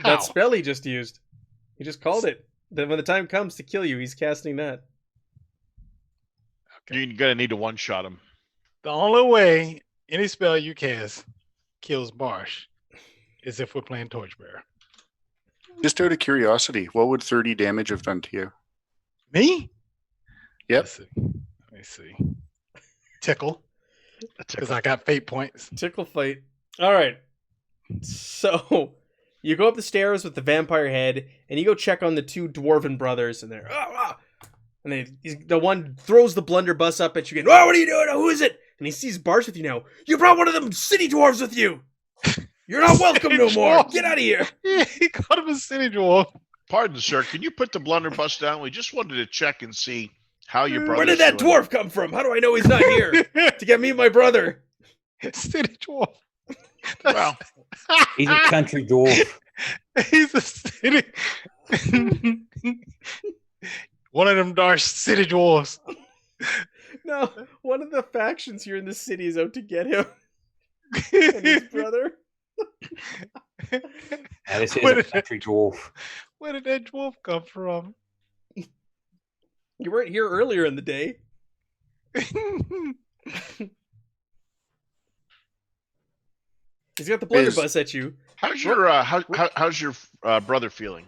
That spell he just used. He just called it. Then when the time comes to kill you, he's casting that. Okay. You're going to need to one-shot him. The only way any spell you cast kills Barsh is if we're playing Torchbearer. Just out of curiosity, what would 30 damage have done to you? Me? Yep. Let me see. Tickle. Because I got fate points. Tickle fight. All right. So you go up the stairs with the vampire head, and you go check on the 2 dwarven brothers, and they're and the one throws the blunderbuss up at you again. Oh, what are you doing? Who is it? And he sees Barsh with you now. You brought one of them city dwarves with you. You're not welcome no more. Get out of here. Yeah, he called him a city dwarf. Pardon, sir. Can you put the blunderbuss down? We just wanted to check and see how your brother. Where did that dwarf come from? How do I know he's not here to get me and my brother? City dwarf. Well, He's a country dwarf. He's a city. One of them dark city dwarves. No, one of the factions here in the city is out to get him and his brother. This is a country dwarf. Where did that dwarf come from? You weren't here earlier in the day. He's got the blunderbuss at you. how's your how's your brother feeling?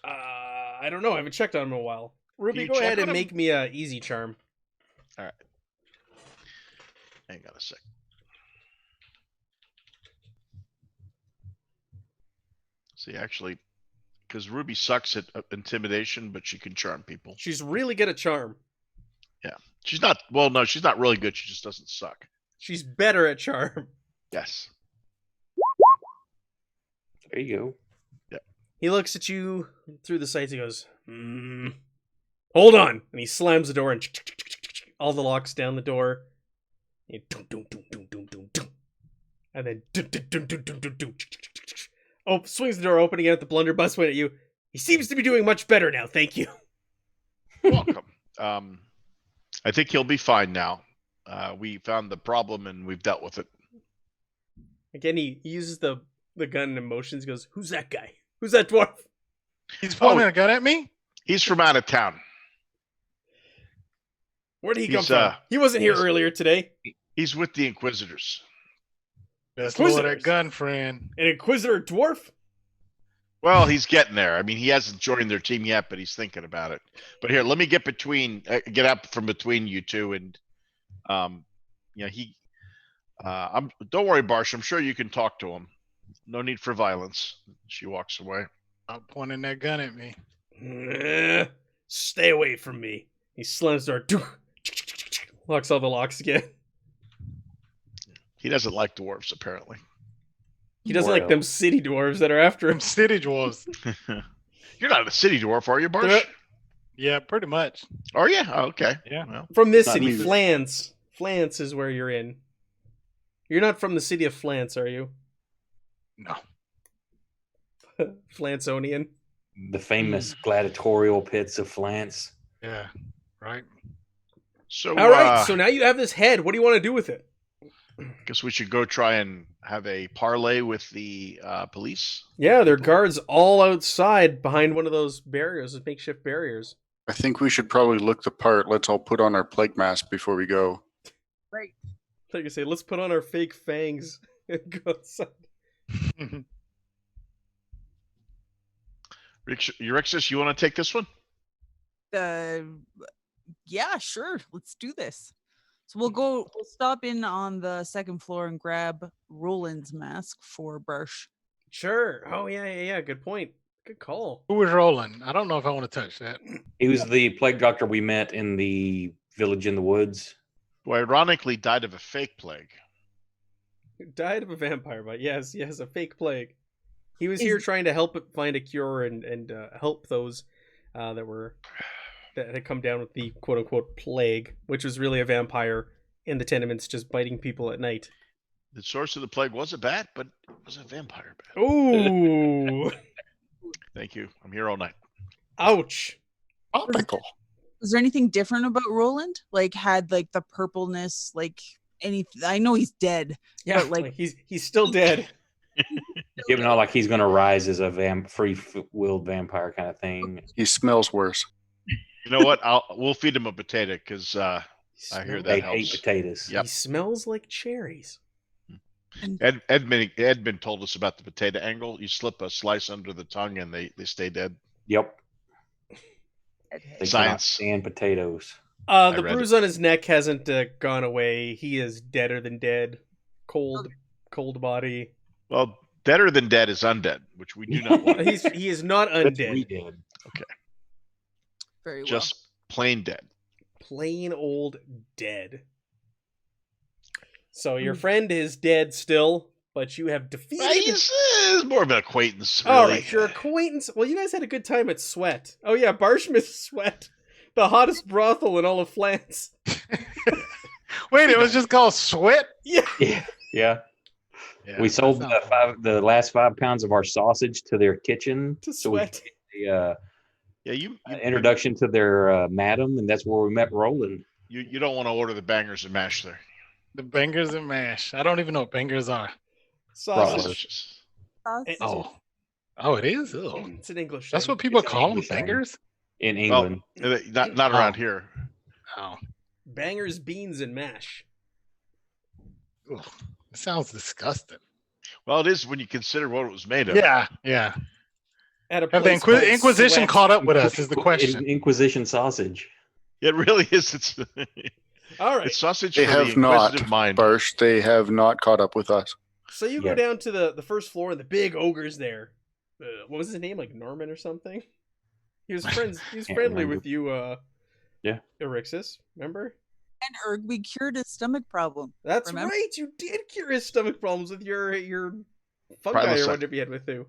I don't know. I haven't checked on him in a while. Ruby, you go check ahead on and him? make me a easy charm. All right. Hang on a sec. See, actually, because Ruby sucks at intimidation, but she can charm people. She's really good at charm. Yeah, she's not. Well, no, she's not really good. She just doesn't suck. She's better at charm. Yes. There you go. He looks at you through the sights. He goes, hold on. And he slams the door and all the locks down the door. And then swings the door open again. The blunderbuss went at you. He seems to be doing much better now. Thank you. Welcome. I think he'll be fine now. We found the problem and we've dealt with it. Again, he uses the gun in motions. He goes, who's that guy? Who's that dwarf? He's pointing a gun at me? He's from out of town. Where did he come from? He wasn't here earlier today. He's with the Inquisitors. Best lower that gun, friend. An Inquisitor dwarf? Well, he's getting there. I mean, he hasn't joined their team yet, but he's thinking about it. But here, let me get up from between you two, and don't worry, Barsh. I'm sure you can talk to him. No need for violence. She walks away. Stop pointing that gun at me. Stay away from me. He slams the door. Locks all the locks again. He doesn't like dwarves, apparently. He doesn't Or like them city dwarves that are after him. Them city dwarves. You're not a city dwarf, are you, They're- Barsh? Yeah, pretty much. Are you? Oh, okay. Yeah. Well, From this Not city, me. Flance. Flance is where you're in. You're not from the city of Flance, are you? No. Flanceonian. the famous gladiatorial pits of Flance. Yeah. Right. so All right, so now you have this head. What do you want to do with it? guess we should go try and have a parlay with the police. Yeah, there are guards all outside behind one of those barriers, those makeshift barriers. I think we should probably look the part. Let's all put on our plague mask before we go. Right. Like I say, let's put on our fake fangs and go outside. Eurexis, you want to take this one? Yeah, sure. Let's do this. So we'll stop in on the second floor and grab Roland's mask for Barsh. Sure. Oh, yeah. Good point. Good call. Who was rolling? I don't know if I want to touch that. He was the plague doctor we met in the village in the woods. Who ironically died of a fake plague. Died of a vampire bite. Yes, a fake plague. He was Is- here trying to help it find a cure and help those that had come down with the quote unquote plague, which was really a vampire in the tenements just biting people at night. The source of the plague was a bat, but it was a vampire bat. Ooh. Thank you. I'm here all night. Ouch. Topical. Was there anything different about Roland? Like had like the purpleness, like anything? I know he's dead. Yeah, But, like- he's still dead. Given all like he's going to rise as a free-willed vampire kind of thing. He smells worse. You know what? We'll feed him a potato because I hear They that hate helps. potatoes. Yep. He smells like cherries. Edmund told us about the potato angle. You slip a slice under the tongue and they stay dead. Yep. They cannot Science. stand potatoes. The read bruise on his neck hasn't gone away. He is deader than dead. Cold body. Well, deader than dead is undead, which we do not want. He is not That's undead. redead. Very well. Just plain dead. Plain old dead. So your friend is dead still, but you have defeated. He's more of an acquaintance. All Really. right, your acquaintance. Well, you guys had a good time at Sweat. Oh yeah, Barsh missed Sweat, the hottest brothel in all of Flance. Wait, it was just called Sweat? Yeah. Yeah. Yeah. Yeah. We sold the last 5 pounds of our sausage to their kitchen. To so we Sweat. could Yeah, you introduction to their madam, and that's where we met Roland. you don't want to order the bangers and mash there. The bangers and mash. I don't even know what bangers are. Sausage. Sausages. Sausage. Oh, it is? Ew. It's an English. That's thing. what people It's an call them, English thing. bangers? In England. Not around here. Oh, Bangers, beans, and mash. ugh. It sounds disgusting. Well, it is when you consider what it was made of. Yeah, yeah. At a Have the place called Inquisition Sweat. caught up with us is the question. Inquisition sausage. It really is. It's All right. it's sausage They for the have not, inquisitive mind. Barsh. They have not caught up with us. So you go Yeah. down to the first floor, and the big ogre's there. What was his name? Like Norman or something? He was friends. He was Can't friendly remember. with you. Yeah. Erixis, remember? And Erg, we cured his stomach problem. That's Remember? right. You did cure his stomach problems with your fungi or Prilosec. whatever you had with you.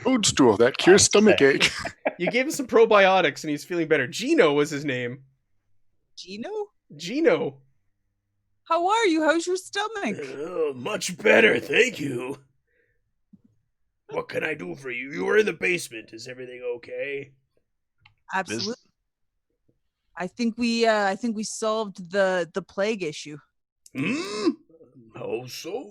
Food stool that cures stomach ache. You gave him some probiotics, and he's feeling better. Gino was his name. Gino? Gino. How are you? How's your stomach? Much better, thank you. What can I do for you? You were in the basement. Is everything okay? Absolutely. I think we solved the plague issue. How so?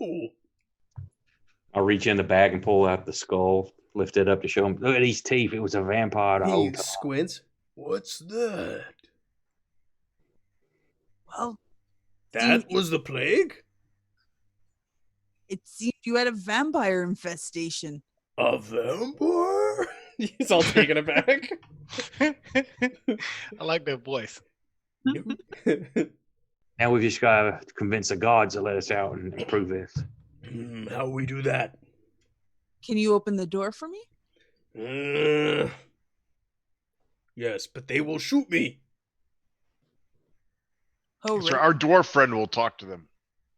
I'll reach in the bag and pull out the skull, lift it up to show him. Look at these teeth. It was a vampire the whole He time. squints. What's that? Well, That was the plague? it seemed you had a vampire infestation. A vampire? He's all taken aback. I like that voice. Now we've just got to convince the gods to let us out and improve this. How we do that? Can you open the door for me? Yes, but they will shoot me. Oh, So right. our dwarf friend will talk to them.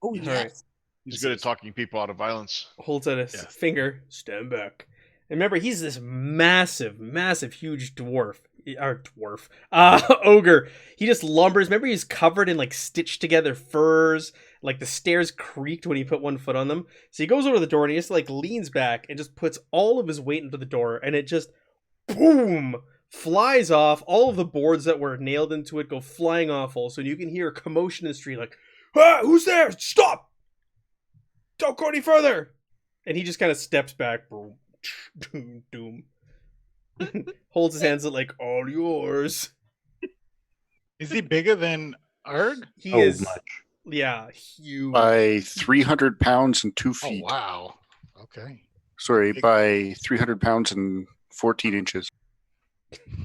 Oh, All yes. right. He's good at talking people out of violence. Holds out his Yeah. finger. Stand back. And remember, he's this massive, huge ogre. He just lumbers. Remember, he's covered in like stitched together furs. Like the stairs creaked when he put one foot on them. So he goes over to the door and he just like leans back and just puts all of his weight into the door, and it just boom flies off. All of the boards that were nailed into it go flying off. Also, and you can hear a commotion in the street, like, "Ah, who's there? Stop! Don't go any further!" And he just kind of steps back. Boom. Doom. Holds his hands up like, all yours. Is he bigger than Erg? He is, much. yeah, huge. By 300 pounds and 2 Oh feet. wow. Okay. Sorry, by 300 pounds and 14 inches.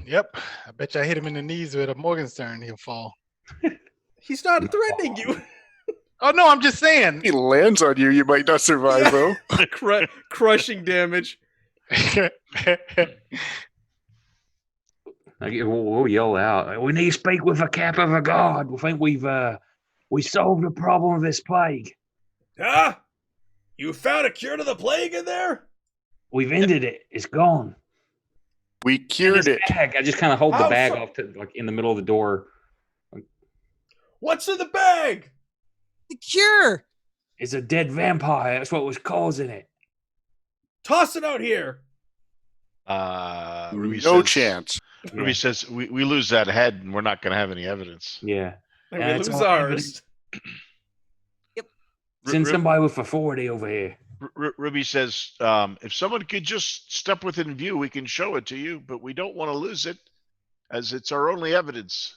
Yep. I bet you I hit him in the knees with a Morgenstern, he'll fall. He's not threatening you. Oh no, I'm just saying. He lands on you, you might not survive, though. Crushing damage. We'll yell out. We need to speak with a cap of a god. We think we solved the problem of this plague. Ah, you found a cure to the plague in there? We've ended it. It's gone. We cured it. Bag. I just kind of hold the How bag so? off to like in the middle of the door. What's in the bag? The cure. It's a dead vampire. That's what was causing it. Toss it out here. Ruby No says, chance. Ruby says we lose that head and we're not going to have any evidence. Yeah. And Yeah, we it's lose all ours. Send somebody with authority over here. Ruby says, if someone could just step within view, we can show it to you, but we don't want to lose it as it's our only evidence.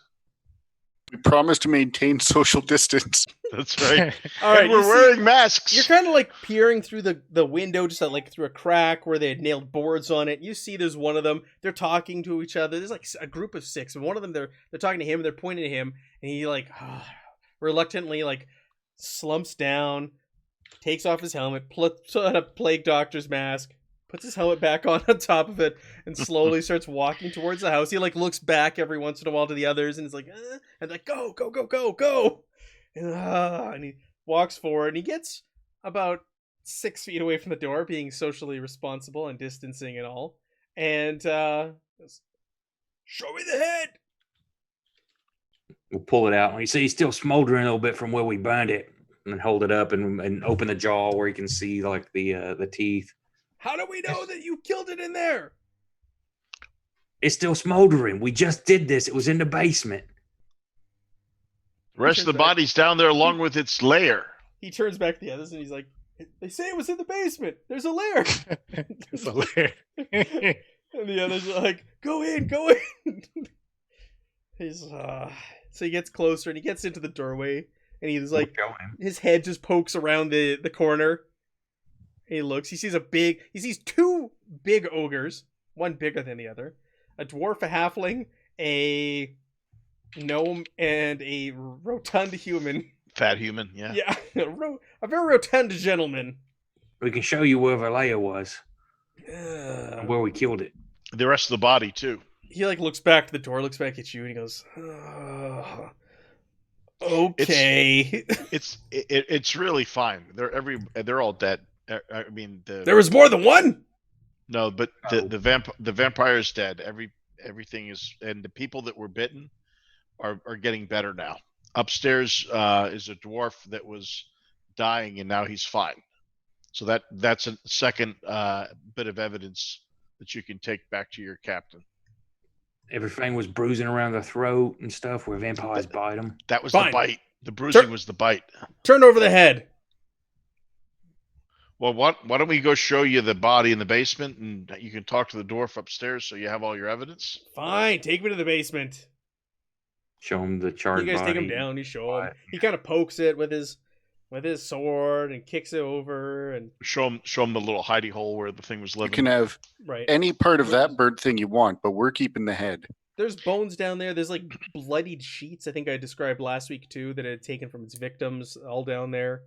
We promise to maintain social distance. That's right. All right, And we're you see- wearing masks. You're kind of like peering through the window, just like through a crack where they had nailed boards on it. You see, there's one of them. They're talking to each other. There's like a group of 6, and one of them they're talking to him. They're pointing at him, and he like reluctantly like slumps down, takes off his helmet, puts on a plague doctor's mask, puts his helmet back on top of it, and slowly starts walking towards the house. He like looks back every once in a while to the others, and is like, and like go, and he walks forward, and he gets about 6 feet away from the door, being socially responsible and distancing and all, and goes, "Show me the head." We'll pull it out. And you see, it's still smoldering a little bit from where we burned it, and then hold it up and open the jaw where you can see like the teeth. How do we know that you killed it in there? It's still smoldering. We just did this. It was in the basement. The rest of the body's down there along with its lair. He turns back to the others and he's like, "They say it was in the basement. There's a lair." It's hilarious. And the others are like, go in. He's so he gets closer and he gets into the doorway and he's like, We'll show him. his head just pokes around the corner. He looks. He sees 2 big ogres, one bigger than the other, a dwarf, a halfling, a gnome, and a rotund human. Fat human, yeah. Yeah, a very rotund gentleman. We can show you where the layer was and where we killed it. The rest of the body too. He like looks back to the door, looks back at you, and he goes, "Okay." It's really fine. They're all dead. I mean, There was more than one. no, but the vampire is dead. Everything is, and the people that were bitten are getting better now. Upstairs is a dwarf that was dying, and now he's fine. So that's a second bit of evidence that you can take back to your captain. Everything was bruising around the throat and stuff where vampires bite them. That was Fine. the bite. The bruising was the bite. Turn over the head. Well, why don't we go show you the body in the basement, and you can talk to the dwarf upstairs, so you have all your evidence. Fine, take me to the basement. Show him the charred You guys body. take him down. You show him. Right. He kind of pokes it with his sword and kicks it over and Show him the little hidey hole where the thing was You living. can have right. any part of that bird thing you want, but we're keeping the head. There's bones down there. There's like bloodied sheets. I think I described last week too that it had taken from its victims, all down there.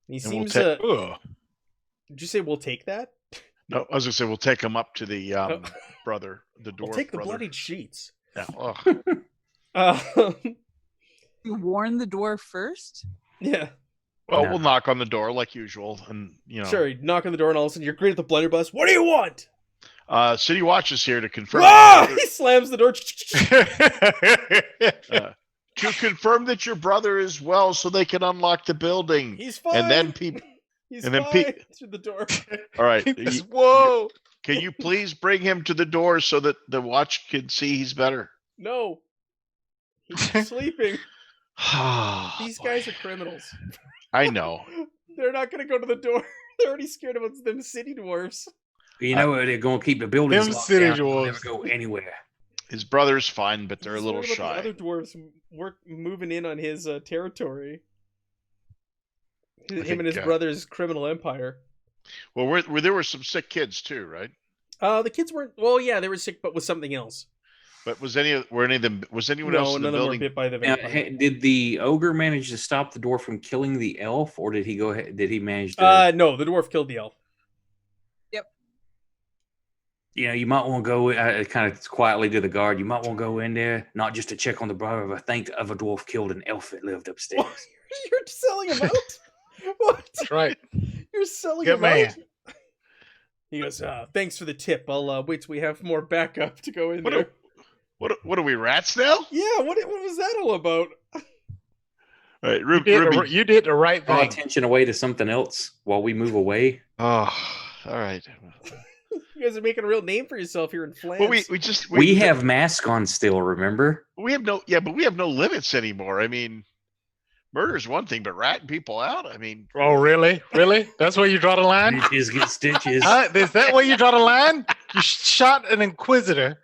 He And we'll seems. Ugh. Did you say we'll take that? No, I was gonna say we'll take him up to the brother, the dwarf We'll take the brother. bloodied sheets. Yeah. Ugh. Uh, You warn the dwarf first. yeah. Well, No. we'll knock on the door like usual, and Sure, you knock on the door and all of a sudden you're greeted at the blunderbuss. What do you want? City Watch is here to confirm. Ah! He slams the door. To confirm that your brother is well, so they can unlock the building. He's fine. And then people. He's and then fine. Through the door. All right. Whoa! Can you please bring him to the door so that the watch can see he's better? No. He's sleeping. Oh, These boy. guys are criminals. I know. They're not going to go to the door. They're already scared of them city dwarfs. You know they're going to keep the buildings Them locked city down. They'll never dwarves. go anywhere. His brother's fine, but they're He's a little worried about shy. the other dwarves moving in on his territory. Him and his brother's criminal empire. Well, there were some sick kids too, right? The kids weren't. Well, yeah, they were sick, but with something else. But was anyone else in the none of them were building? bit by the Now, vampire. did the ogre manage to stop the door from killing the elf, or did he go ahead? Did he manage to? No, the dwarf killed the elf. You might want to go kind of quietly to the guard. You might want to go in there, not just to check on the brother, but think of a dwarf killed an elf that lived upstairs. What? You're selling him out? What? That's right. You're selling Good him man. out? He goes, thanks for the tip. I'll wait till we have more backup to go in there. What are we, rats now? Yeah, what was that all about? All right, You did the right Draw thing. attention away to something else while we move away. Oh, all right. You guys are making a real name for yourself here in France. Well, We have masks on still, remember? we have no limits anymore. I mean, murder's one thing, but ratting people out, I mean, Oh, really? Really? That's where you draw the line? Stitches get stitches. Is that where you draw the line? You shot an inquisitor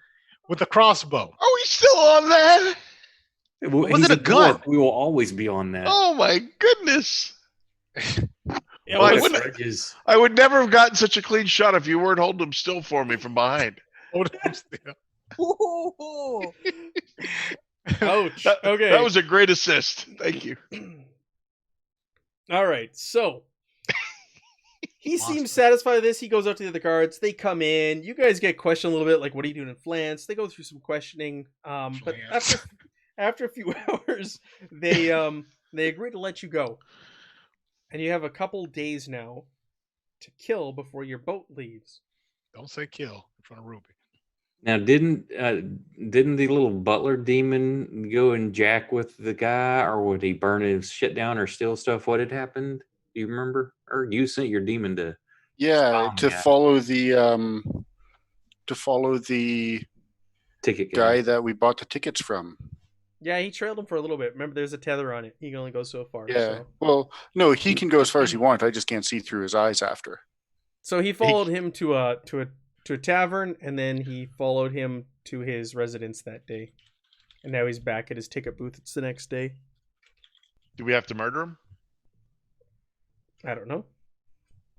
with a crossbow. are we still on that? Was it a gun? We will always be on that. Oh my goodness! Yeah, Why well, wouldn't Grudges. I would never have gotten such a clean shot if you weren't holding him still for me from behind. Hold on still. Ooh. ouch. That, Okay. that was a great assist. Thank you. All right, so he Monster. seems satisfied with this. He goes up to the other guards. They come in. You guys get questioned a little bit, like, "What are you doing in France?" They go through some questioning. But after a few hours, they agree to let you go, and you have a couple days now to kill before your boat leaves. Don't say kill in front of Ruby. Now, didn't the little butler demon go and jack with the guy, or would he burn his shit down or steal stuff? What had happened? Do you remember? Or you sent your demon to? Yeah, Spam to guy. follow the Ticket guy that we bought the tickets from. Yeah, he trailed him for a little bit. Remember, there's a tether on it. He can only go so far. Yeah. Well, no, he can go as far as he wants. I just can't see through his eyes after. So he followed him to a tavern, and then he followed him to his residence that day. And now he's back at his ticket booth. It's the next day. Do we have to murder him? I don't know.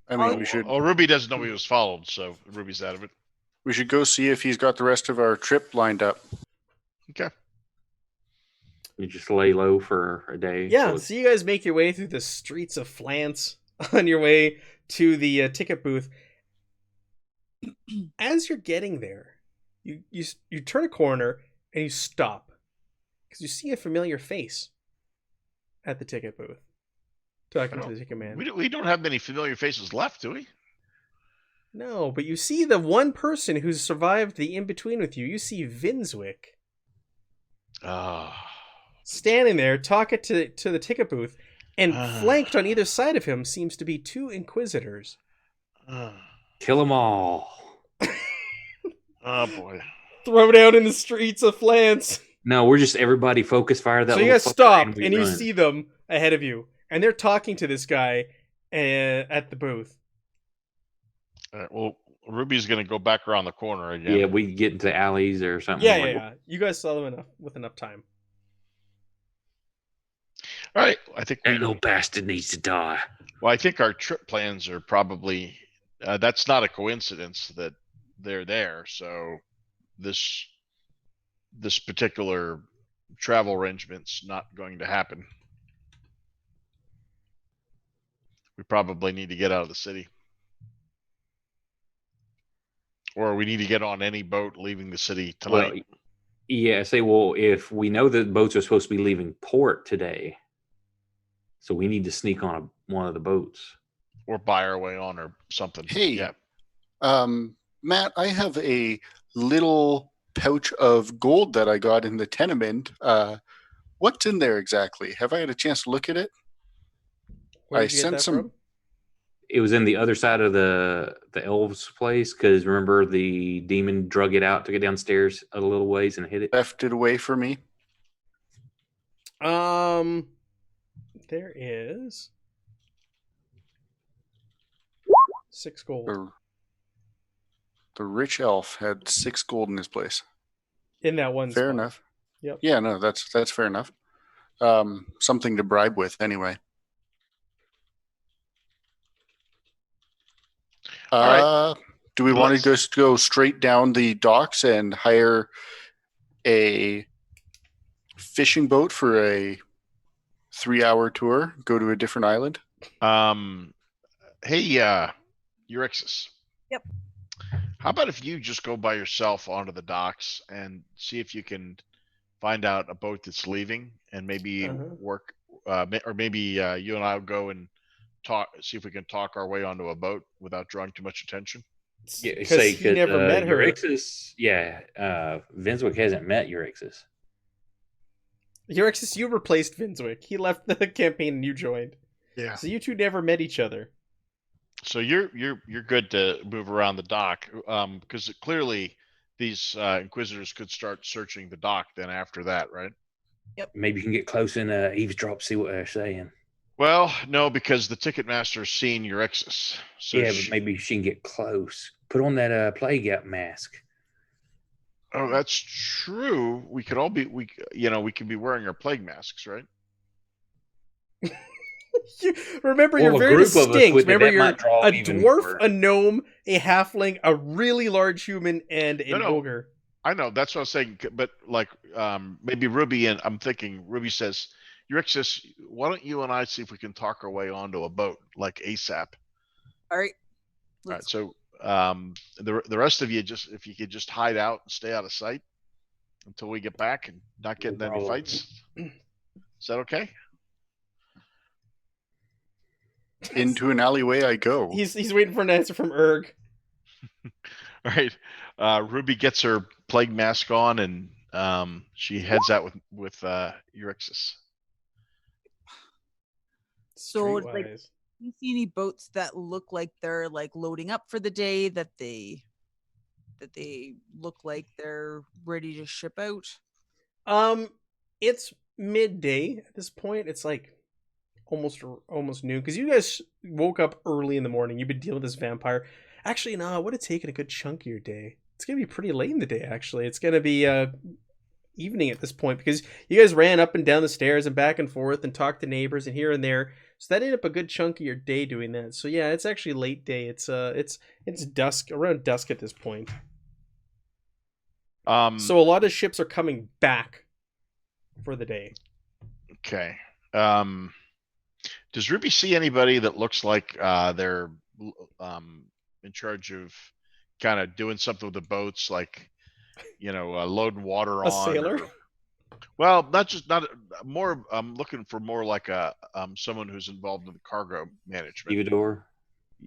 I mean, we should Ruby doesn't know he was followed, so Ruby's out of it. go see if he's got the rest of our trip lined up. Okay. You just lay low for a day. Yeah, So so you guys make your way through the streets of France on your way to the ticket booth. As you're getting there, you turn a corner and you stop because you see a familiar face at the ticket booth talking to the ticket man. We don't have many familiar faces left, do we? No, but you see the one person who's survived the in-between with you. You see Vinswick standing there talking to the ticket booth, and flanked on either side of him seems to be two inquisitors. kill them all. Oh boy. Thrown out in the streets of France. No, we're just everybody focus fire. That So you little guys fucker stop, we and you run. see them ahead of you, and they're talking to this guy at the booth. All right, well, Ruby's gonna go back around the corner again. Yeah, we get into alleys or something. Yeah. You guys saw them with enough time. All right. I think That little bastard needs to die. Well, I think our trip plans are probably. That's not a coincidence that they're there. So this particular travel arrangement's not going to happen. We probably need to get out of the city. Or we need to get on any boat leaving the city tonight. Well, yeah, say, well, if we know that boats are supposed to be leaving port today, So we need to sneak on one of the boats. Or buy our way on or something. Hey, Yeah. Matt, I have a little pouch of gold that I got in the tenement. What's in there exactly? Have I had a chance to look at it? Where I did you get sent that some. from? It was in the other side of the elves' place because remember the demon drug it out, took it downstairs a little ways, and hit it. Left it away for me. There is 6 gold The rich elf had 6 gold in his place. in that one Fair spot. enough. Yep. Yeah, no, that's fair enough. Something to bribe with anyway. All right. Do we want to Let's- just go straight down the docks and hire a fishing boat for a 3-hour tour? Go to a different island? Hey, Eurexis. Yep. How about if you just go by yourself onto the docks and see if you can find out a boat that's leaving, and maybe work, or maybe you and I will go and see if we can talk our way onto a boat without drawing too much attention. Yeah, Because he never met her. Eurexis, Vinswick hasn't met Eurexis. Eurexis, you replaced Vinswick. He left the campaign and you joined. Yeah. So you two never met each other. So you're good to move around the dock, because clearly these inquisitors could start searching the dock then after that, right? Maybe you can get close and eavesdrop, see what they're saying. Well, no, because the ticket master's seen Eurexis. So But maybe she can get close. Put on that plague mask. Oh, that's true. We could all be we could be wearing our plague masks, right? Remember, Well, you're a very group of us distinct. with it, Remember, that you're might draw a even dwarf, more. a gnome, a halfling, a really large human, and an No. ogre. I know that's what I was saying, but like maybe Ruby, and I'm thinking Ruby says, Eurexis, why don't you and I see if we can talk our way onto a boat like ASAP? All right. All right, so the rest of you, just if you could just hide out and stay out of sight until we get back and not get into any problem. fights. Is that okay? Into an alleyway I go. He's waiting for an answer from Erg. All right. Ruby gets her plague mask on, and she heads out with Eurexis. So, like, Streetwise. do you see any boats that look like they're like loading up for the day, that they look like they're ready to ship out? It's midday at this point. It's like almost noon because you guys woke up early in the morning. You've been dealing with this vampire. Actually, no, it would have taken a good chunk of your day. It's gonna be pretty late in the day. Actually, it's gonna be evening at this point because you guys ran up and down the stairs and back and forth and talked to neighbors and here and there. So that ate up a good chunk of your day doing that. So yeah, it's actually late day. It's dusk, around dusk at this point. So a lot of ships are coming back for the day. Okay. Does Ruby see anybody that looks like they're in charge of kind of doing something with the boats, like loading water A on? sailor? Well, not more. I'm looking for more like a someone who's involved in the cargo management. Stevedore.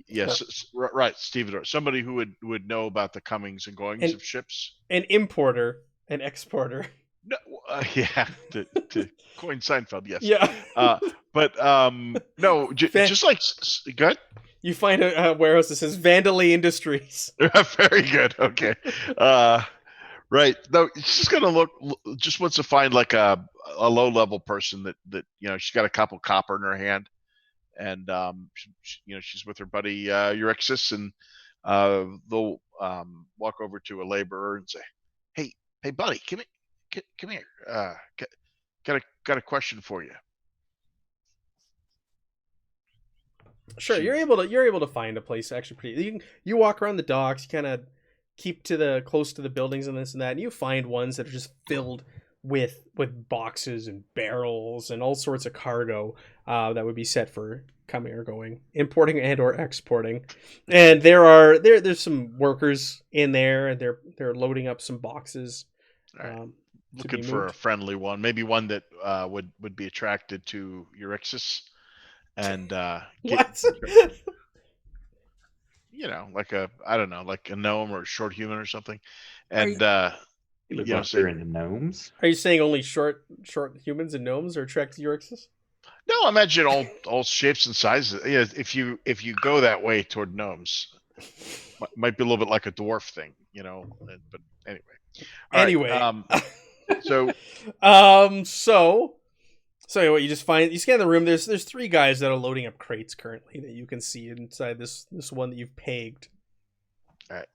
Yes, right, Stevedore. Somebody who would know about the comings and goings of ships. An importer, an exporter. No, yeah, to coin Seinfeld, yes. Yeah. But no, just like good. You find a warehouse that says Vandalay Industries. Very good. Okay. Right. No, she's gonna just wants to find like a low level person that she's got a couple copper in her hand, and she's with her buddy Eurexis, and they'll walk over to a laborer and say, "Hey, buddy, come here. Got a question for you." Sure, you're able to find a place actually pretty. You walk around the docks, you kind of keep close to the buildings and this and that, and you find ones that are just filled with boxes and barrels and all sorts of cargo that would be set for coming or going, importing and or exporting. And there's some workers in there, and they're loading up some boxes. Right. Looking for a friendly one, maybe one that would be attracted to Eurexis. and What? like I don't know, like a gnome or a short human or something, Are and You look you know, like say, you're into gnomes. Are you saying only short humans and gnomes are attracted to Euryxis? no, imagine all shapes and sizes. Yeah, if you go that way toward gnomes, might be a little bit like a dwarf thing, But anyway, all right. Anyway, So so what, you scan the room. There's three guys that are loading up crates currently that you can see inside this one that you've pegged. all right.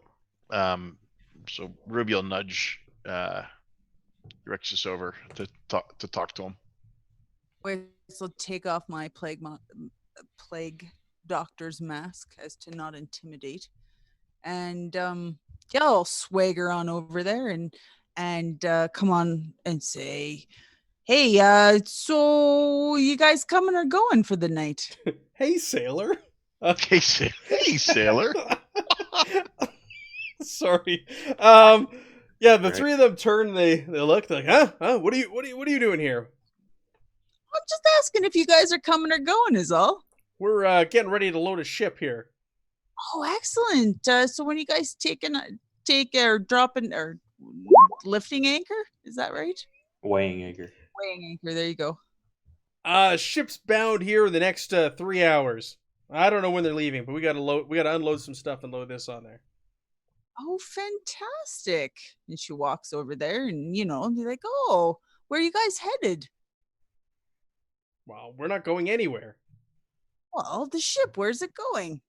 So Ruby will nudge Rexus over to talk to him. Wait, so take off my plague doctor's mask as to not intimidate, and yeah, I'll swagger on over there and come on and say, hey, so you guys coming or going for the night? Hey, sailor. Hey, sailor. Sorry. Yeah, the three of them turn. They look. They're like, huh? What are you doing here? I'm just asking if you guys are coming or going is all. We're getting ready to load a ship here. Oh, excellent. So when you guys take or dropping or lifting anchor, is that right? Weighing anchor. Weighing anchor. There you go. Ship's bound here in the next 3 hours. I don't know when they're leaving, but we gotta unload some stuff and load this on there. Oh, fantastic. And she walks over there and, be like, oh, where are you guys headed? Well, we're not going anywhere. Well, the ship, where's it going?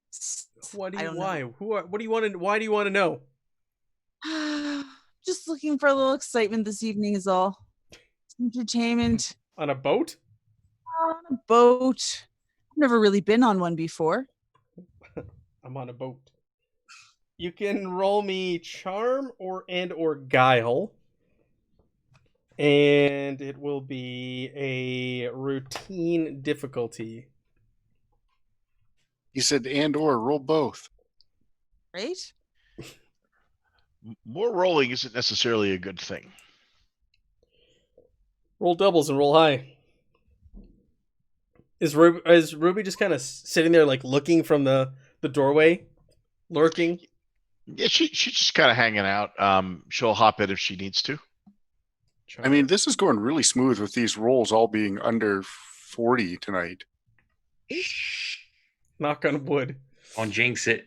What do I you don't why? What do you want to? Why do you want to know? know. Just looking for a little excitement this evening is all. Entertainment. On a boat? On a boat. I've never really been on one before. I'm on a boat. You can roll me charm or guile. And it will be a routine difficulty. He said and or roll both. Right? More rolling isn't necessarily a good thing. Roll doubles and roll high. Is Ruby just kind of sitting there, like looking from the doorway, lurking? Yeah, she's just kind of hanging out. She'll hop in if she needs to. Charm. I mean, this is going really smooth with these rolls all being under 40 tonight. Knock on wood. Don't jinx it.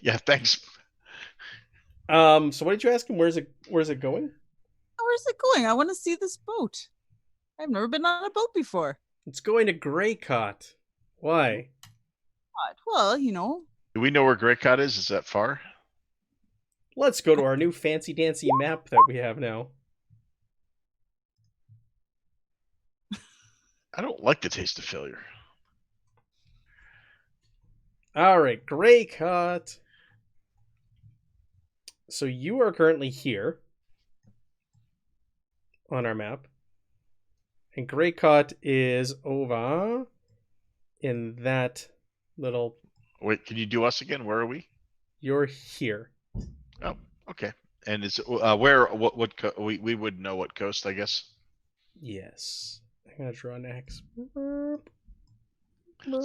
Yeah, thanks. So what did you ask him? Where's it going? Where's it going? I want to see this boat. I've never been on a boat before. It's going to Greycott. Why? Well, Do we know where Greycott is? Is that far? Let's go to our new fancy dancy map that we have now. I don't like the taste of failure. All right, Greycott. So you are currently here on our map. And Greycott is over in that little... Wait, can you do us again? Where are we? You're here. Oh, okay. And is where? What? We would know what coast, I guess. Yes. I'm gonna draw an X.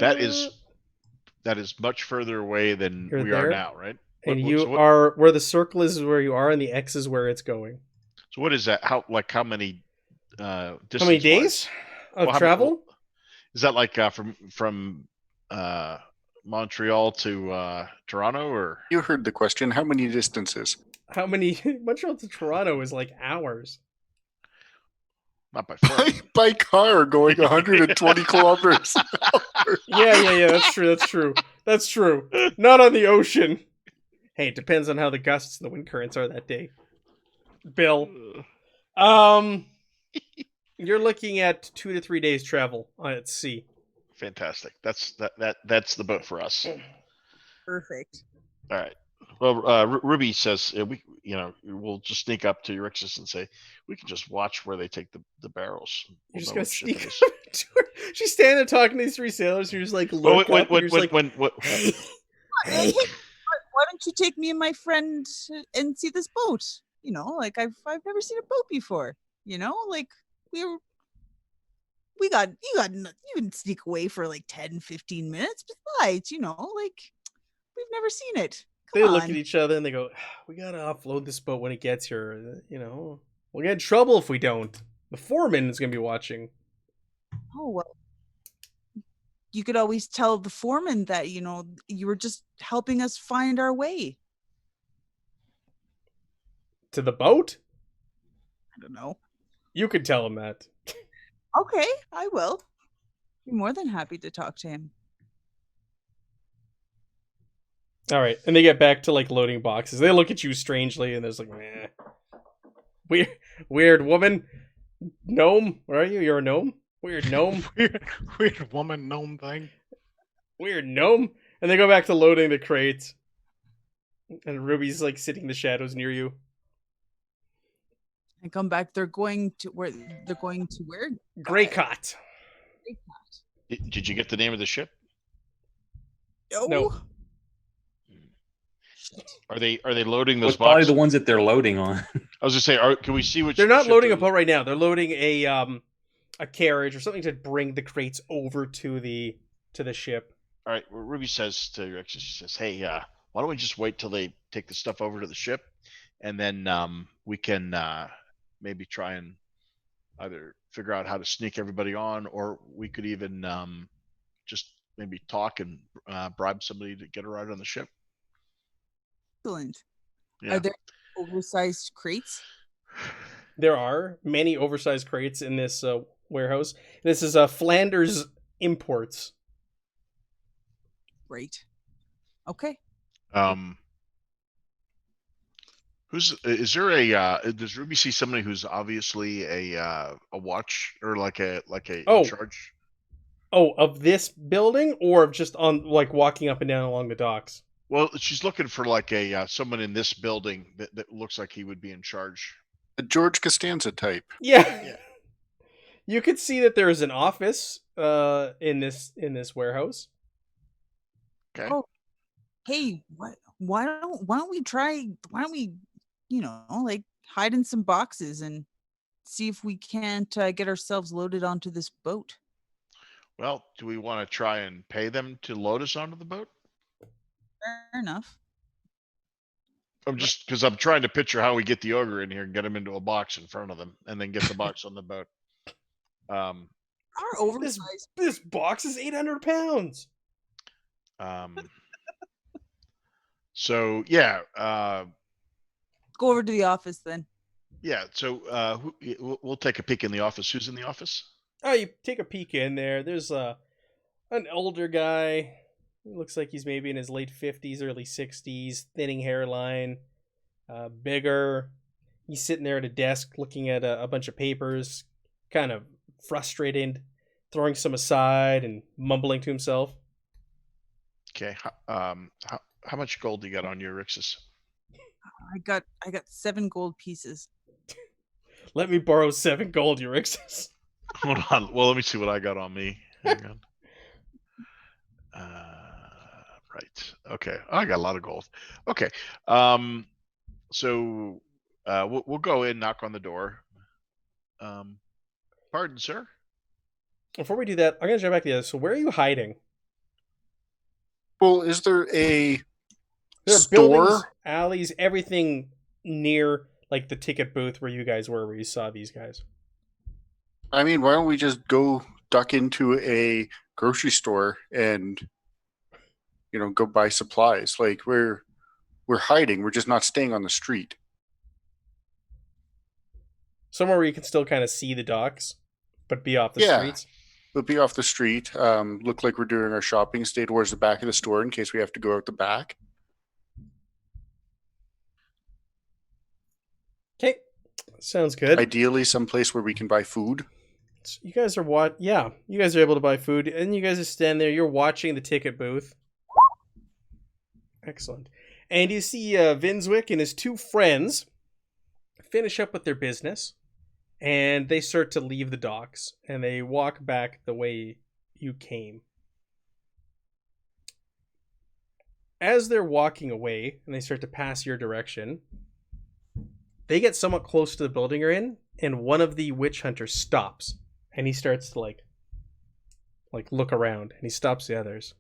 That is much further away than You're we there? are now, right? And What- you so what- are where the circle is where you are, and the X is where it's going. So what is that? How many? How many days of travel? Is that like from Montreal to Toronto, or You heard the question. How many distances? How many? Montreal to Toronto is like hours. not by far? By car going 120 kilometers. Yeah. That's true. Not on the ocean. Hey, it depends on how the gusts and the wind currents are that day. Bill, you're looking at 2 to 3 days travel at sea. Fantastic. That's the boat for us. Perfect. All right. Well, Ruby says we'll just sneak up to Euryxis and say we can just watch where they take the barrels. You're just know gonna what ship sneak it is. up to her. She's standing there talking to these three sailors, and you're just like, look up, and you're just like, Hey, why don't you take me and my friend and see this boat? Like I've never seen a boat before. Like we were. you can sneak away for like 10, 15 minutes. Besides, like we've never seen it. Come They look on. at each other and they go, "We gotta offload this boat when it gets here. We'll get in trouble if we don't. The foreman is gonna be watching." Oh well. You could always tell the foreman that, you were just helping us find our way. To the boat? I don't know. You could tell him that. Okay, I will. Be more than happy to talk to him. All right, and they get back to like loading boxes. They look at you strangely, and there's like, "Meh. Weird woman, gnome. Where are you? You're a gnome. Weird gnome. Weird woman gnome thing. Weird gnome." And they go back to loading the crates. And Ruby's like sitting in the shadows near you. And come back. They're going to where? They're going to where? Greycott. Did you get the name of the ship? No. Are they loading those What's probably boxes? the ones that they're loading on. I was gonna say, can we see which? They're not ship loading they're- a boat right now. They're loading a carriage or something to bring the crates over to the ship. All right. Well, Ruby says to Rex, she says, "Hey, why don't we just wait till they take the stuff over to the ship, and then we can maybe try and either figure out how to sneak everybody on, or we could even just maybe talk and bribe somebody to get a ride on the ship." Excellent. Yeah. Are there oversized crates? There are many oversized crates in this warehouse. This is Flanders Imports. Great. Okay. Is there a does Ruby see somebody who's obviously a watch or like a Oh. in charge? Oh, of this building or of just on like walking up and down along the docks? Well, she's looking for like a someone in this building that looks like he would be in charge. A George Costanza type. Yeah. You could see that there is an office in this warehouse. Okay. Oh, hey, why don't we like hide in some boxes and see if we can't get ourselves loaded onto this boat? Well, do we want to try and pay them to load us onto the boat? Fair enough. I'm just because I'm trying to picture how we get the ogre in here and get him into a box in front of them, and then get the box on the boat. Our This oversized. this box is 800 pounds. So yeah, Go over to the office then. yeah. So we'll take a peek in the office. Who's in the office? Oh, you take a peek in there. There's an older guy. He looks like he's maybe in his late 50s, early 60s, thinning hairline, bigger. He's sitting there at a desk looking at a bunch of papers, kind of frustrated, throwing some aside and mumbling to himself. Okay. How much gold do you got on your Rixus? I got 7 gold pieces. Let me borrow 7 gold, Eurixus. Hold on. Well, let me see what I got on me. Hang on. Right. Okay. Oh, I got a lot of gold. Okay. So we'll go in, knock on the door. Pardon, sir. Before we do that, I'm gonna jump back to the other. So where are you hiding? Well, is there a There are store? buildings, alleys, everything near like the ticket booth where you guys were, where you saw these guys. I mean, why don't we just go duck into a grocery store and go buy supplies? Like we're hiding. We're just not staying on the street. Somewhere where you can still kind of see the docks, but be off the Yeah. streets. We'll be off the street. Look like we're doing our shopping. Stay towards the back of the store in case we have to go out the back. Okay, sounds good. Ideally, someplace where we can buy food. So you guys are you guys are able to buy food, and you guys are standing there. You're watching the ticket booth. Excellent. And you see Vinswick and his 2 friends finish up with their business, and they start to leave the docks, and they walk back the way you came. As they're walking away, and they start to pass your direction, they get somewhat close to the building you're in, and one of the witch hunters stops and he starts to like look around, and he stops the others,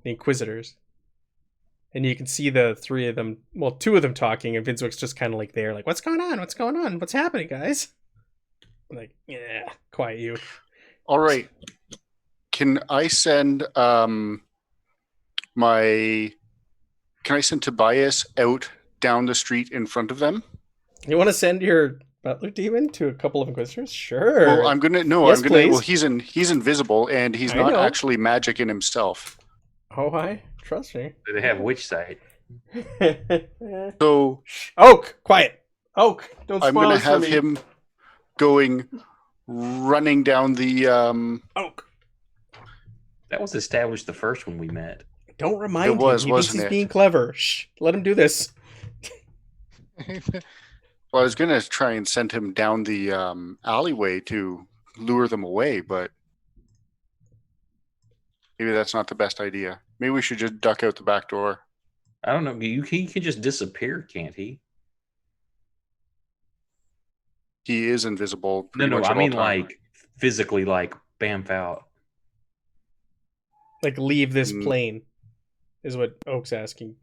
the Inquisitors, and you can see the three of them, well, two of them talking, and Vinswick's just kind of like there, like, what's going on? What's going on? What's happening, guys? I'm like, yeah, quiet you. All right. Can I send Tobias out down the street in front of them? You want to send your butler demon to a couple of Inquisitors? Sure. Well, I'm gonna. Please. Well, he's invisible and he's not actually magic in himself. Oh, I trust me. Do they have witch sight? So Oak, quiet. Oak, don't spoil I'm gonna this for have me. him running down the Oak. That was established the first one we met. Don't remind It was, him. He thinks wasn't he's it? being clever. Shh. Let him do this. Well, I was gonna try and send him down the alleyway to lure them away, but maybe that's not the best idea. Maybe we should just duck out the back door. I don't know. He can just disappear, can't he? He is invisible. No, much I at mean all time. like physically, like bamf out. Like, leave this Mm. plane, is what Oak's asking.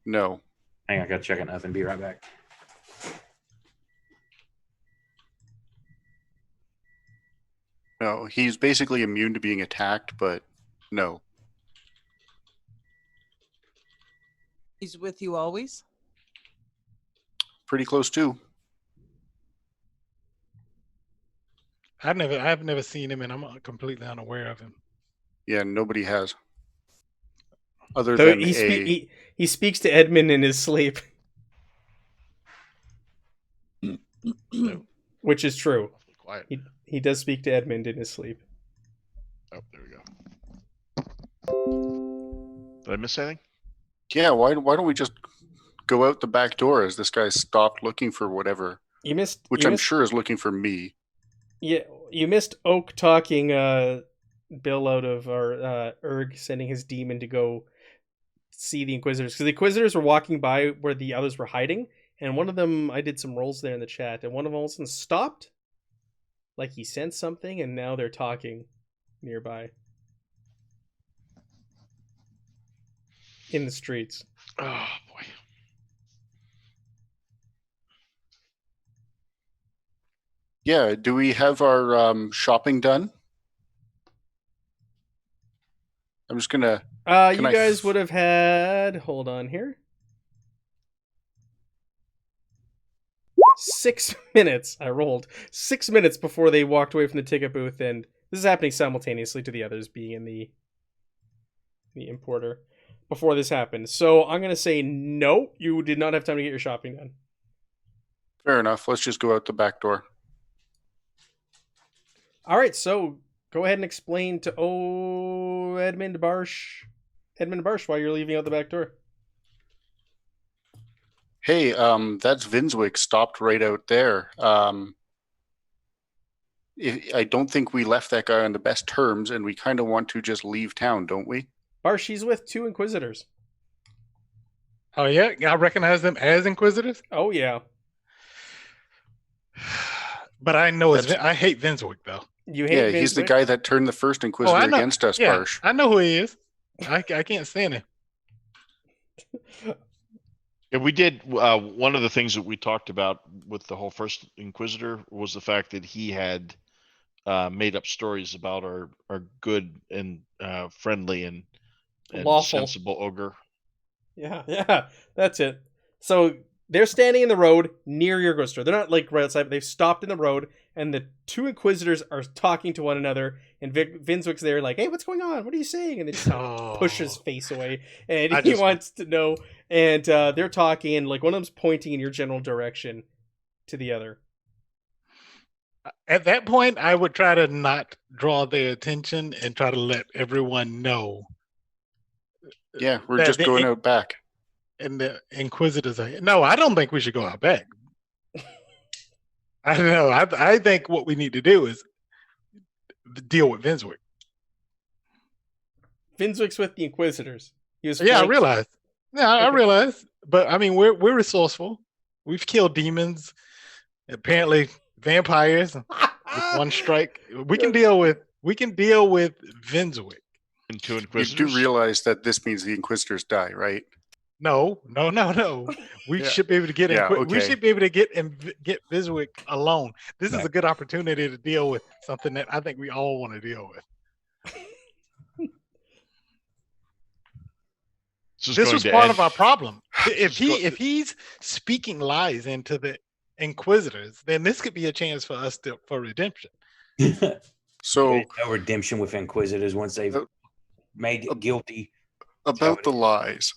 No. Hang on, I gotta check on nothing. Be right back. No, he's basically immune to being attacked, but no. He's with you always? Pretty close too. I've never seen him, and I'm completely unaware of him. Yeah, nobody has. Other So than he speaks to Edmund in his sleep, which is true. Quiet. He does speak to Edmund in his sleep. Oh, there we go. Did I miss anything? Yeah, why don't we just go out the back door as this guy stopped looking for whatever, You missed. which you I'm missed, sure is looking for me. Yeah, you missed Oak talking Bill out of, or Erg sending his demon to go see the Inquisitors, because the Inquisitors were walking by where the others were hiding, and one of them, I did some rolls there in the chat, and one of them all of a sudden stopped, like he sensed something, and now they're talking nearby in the streets. Oh boy. Yeah, do we have our shopping done? I'm just gonna. You I guys would have had. Hold on here. 6 minutes. I rolled 6 minutes before they walked away from the ticket booth, and this is happening simultaneously to the others being in the importer before this happened. So I'm gonna say no. You did not have time to get your shopping done. Fair enough. Let's just go out the back door. All right. So go ahead and explain to Edmund Barsh, why you're leaving out the back door. Hey, that's Vinswick stopped right out there. I don't think we left that guy on the best terms, and we kind of want to just leave town, don't we? Barsh, he's with 2 Inquisitors. Oh yeah, I recognize them as Inquisitors, Oh yeah. but I know I hate Vinswick though. You hate Yeah, he's the Vinswick? guy that turned the first Inquisitor I know. against us, Yeah, Barsh. I know who he is. I can't stand him. Yeah, we did. One of the things that we talked about with the whole first Inquisitor was the fact that he had made up stories about our good and friendly and Lawful. sensible ogre. Yeah, that's it. So they're standing in the road near your grocery store. They're not like right outside, but they've stopped in the road, and the 2 Inquisitors are talking to one another, and Vinswick's there like, hey, what's going on? What are you saying? And they just push his face away, and he wants to know. And they're talking, and like one of them's pointing in your general direction to the other. At that point, I would try to not draw their attention and try to let everyone know. Yeah, we're that just the- going out back. And the Inquisitors are. No, I don't think we should go out back. I don't know. I think what we need to do is deal with Vinswick. Vinswick's with the Inquisitors. He was Yeah, I flanked- realize. Yeah, I Okay. realize. But I mean, we're resourceful. We've killed demons, apparently vampires. one strike. We can deal with Vinswick. And 2 You Inquisitors. do realize that this means the Inquisitors die, right? No. We Yeah. should be able to get Yeah, We okay. should be able to get Vinswick alone. This is a good opportunity to deal with something that I think we all want to deal with. This was part of our problem. If he's speaking lies into the Inquisitors, then this could be a chance for us for redemption. So There's no redemption with Inquisitors once they've made guilty. about the lies.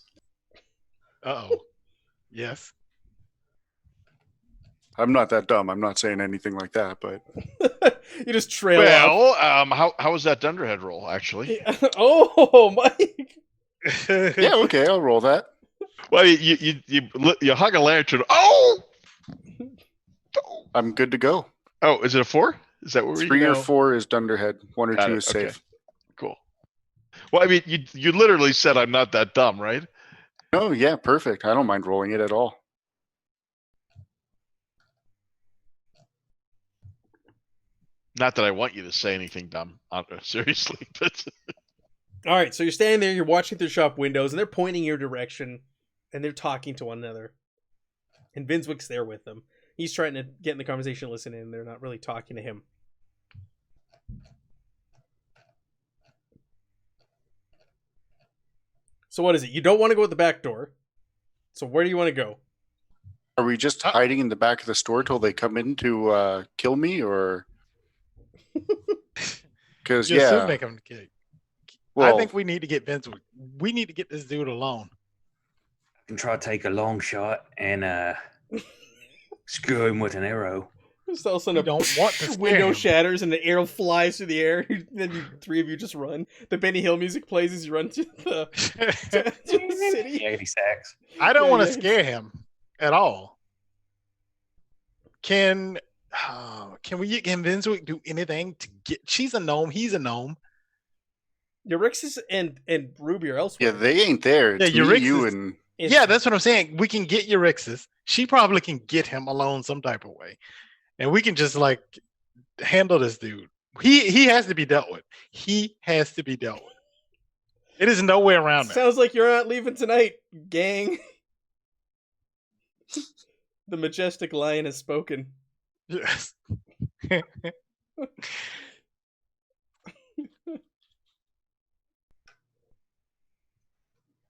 Uh-oh. Yes. I'm not that dumb. I'm not saying anything like that, but You just trail off. Well, how was that Dunderhead roll actually? Oh, Mike. yeah, okay, I'll roll that. Well, you hug a lantern. Oh, I'm good to go. oh, is it a 4? Is that what we're 3 or No. 4 is Dunderhead. 1 or Got 2 it, is okay. safe. Cool. Well, I mean, you literally said I'm not that dumb, right? Oh yeah, perfect. I don't mind rolling it at all. Not that I want you to say anything dumb, seriously, but All right, so you're standing there, you're watching through shop windows, and they're pointing your direction, and they're talking to one another. And Vinswick's there with them. He's trying to get in the conversation, listen in, and they're not really talking to him. So what is it? You don't want to go out the back door. So where do you want to go? Are we just hiding in the back of the store till they come in to kill me, or? Because You assume yeah, they come to kill you. well, I think we need to get Vinswick. We need to get this dude alone. I can try to take a long shot and screw him with an arrow. Just all of a sudden We a don't want to scare window him. shatters and the arrow flies through the air. Then three of you just run. The Benny Hill music plays as you run to the city. Yankee sacks. I don't Yeah, want to yeah. scare him at all. Can Vinswick do anything to get? She's a gnome. He's a gnome. Eurixus and Ruby are elsewhere. yeah, they ain't there. It's Yeah, me, Eurixus- you, and Yeah, that's what I'm saying. We can get Eurixus. She probably can get him alone some type of way, and we can just like handle this dude. He has to be dealt with. He has to be dealt with. It is no way around that. Sounds like you're not leaving tonight, gang. The majestic lion has spoken. Yes.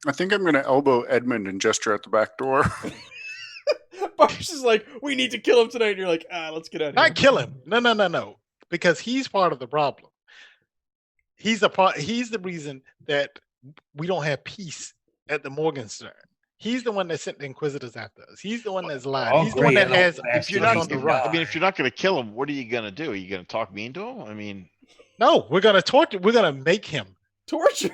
I think I'm going to elbow Edmund and gesture at the back door. Barsh is like, we need to kill him tonight. And you're like, let's get out of here. Not kill him. No. Because he's part of the problem. He's the reason that we don't have peace at the Morgenstern. He's the one that sent the Inquisitors after us. He's the one that's lied. Oh, He's the one that great. has if you're us not, on the if, run. I mean, if you're not going to kill him, what are you going to do? Are you going to talk mean to him? I mean, No, we're gonna torture. We're gonna make him Torture.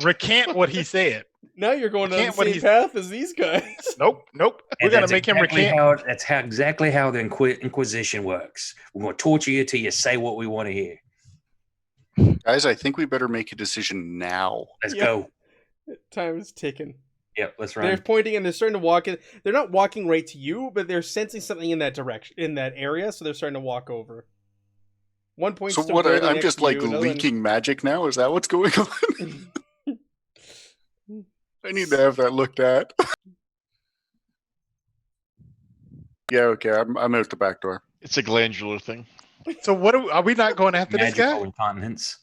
recant what he said. Now you're going down the Recant what same he's- path as these guys. Nope. We're And gonna that's make him exactly recant. That's exactly how the Inquisition works. We're going to torture you till you say what we want to hear. Guys, I think we better make a decision now. Let's Yeah. go. Time is ticking. Yep, let's They're run. pointing and they're starting to walk in. They're not walking right to you, but they're sensing something in that direction, in that area, so they're starting to walk over. One point. So what? I'm just like leaking magic now. Is that what's going on? I need to have that looked at. Yeah, okay. I'm out the back door. it's a glandular thing. So what are we not going after this Magical guy? incontinence.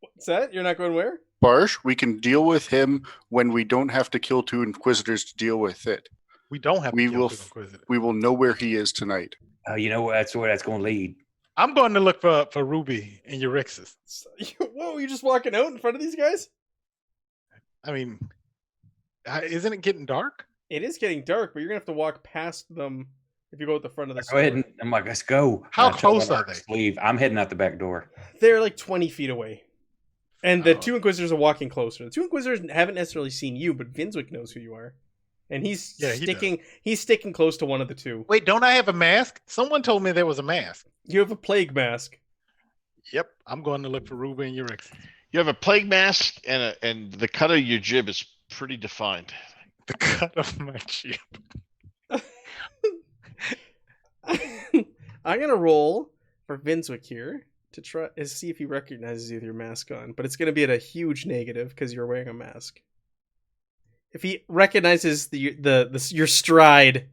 What's that? You're not going where? Barsh, we can deal with him when we don't have to kill 2 Inquisitors to deal with it. We don't have. We to kill will the Inquisitor. We will know where he is tonight. You know that's where that's going to lead. I'm going to look for Ruby and Eurixus. Whoa! You're just walking out in front of these guys? I mean, isn't it getting dark? It is getting dark, but you're gonna have to walk past them if you go at the front of the Go store. ahead and I'm like, let's go. How And I tell close them are to they? Leave. I'm heading out the back door. They're like 20 feet away. And the Oh. 2 Inquisitors are walking closer. The 2 Inquisitors haven't necessarily seen you, but Vinswick knows who you are. And he's Yeah, he sticking close to one of the two. Wait, don't I have a mask? Someone told me there was a mask. You have a plague mask. Yep, I'm going to look for Ruby and Eurixus. You have a plague mask, and the cut of your jib is pretty defined. The cut of my chip. I'm gonna roll for Vinswick here to try to see if he recognizes you with your mask on, but it's gonna be at a huge negative because you're wearing a mask. If he recognizes your stride,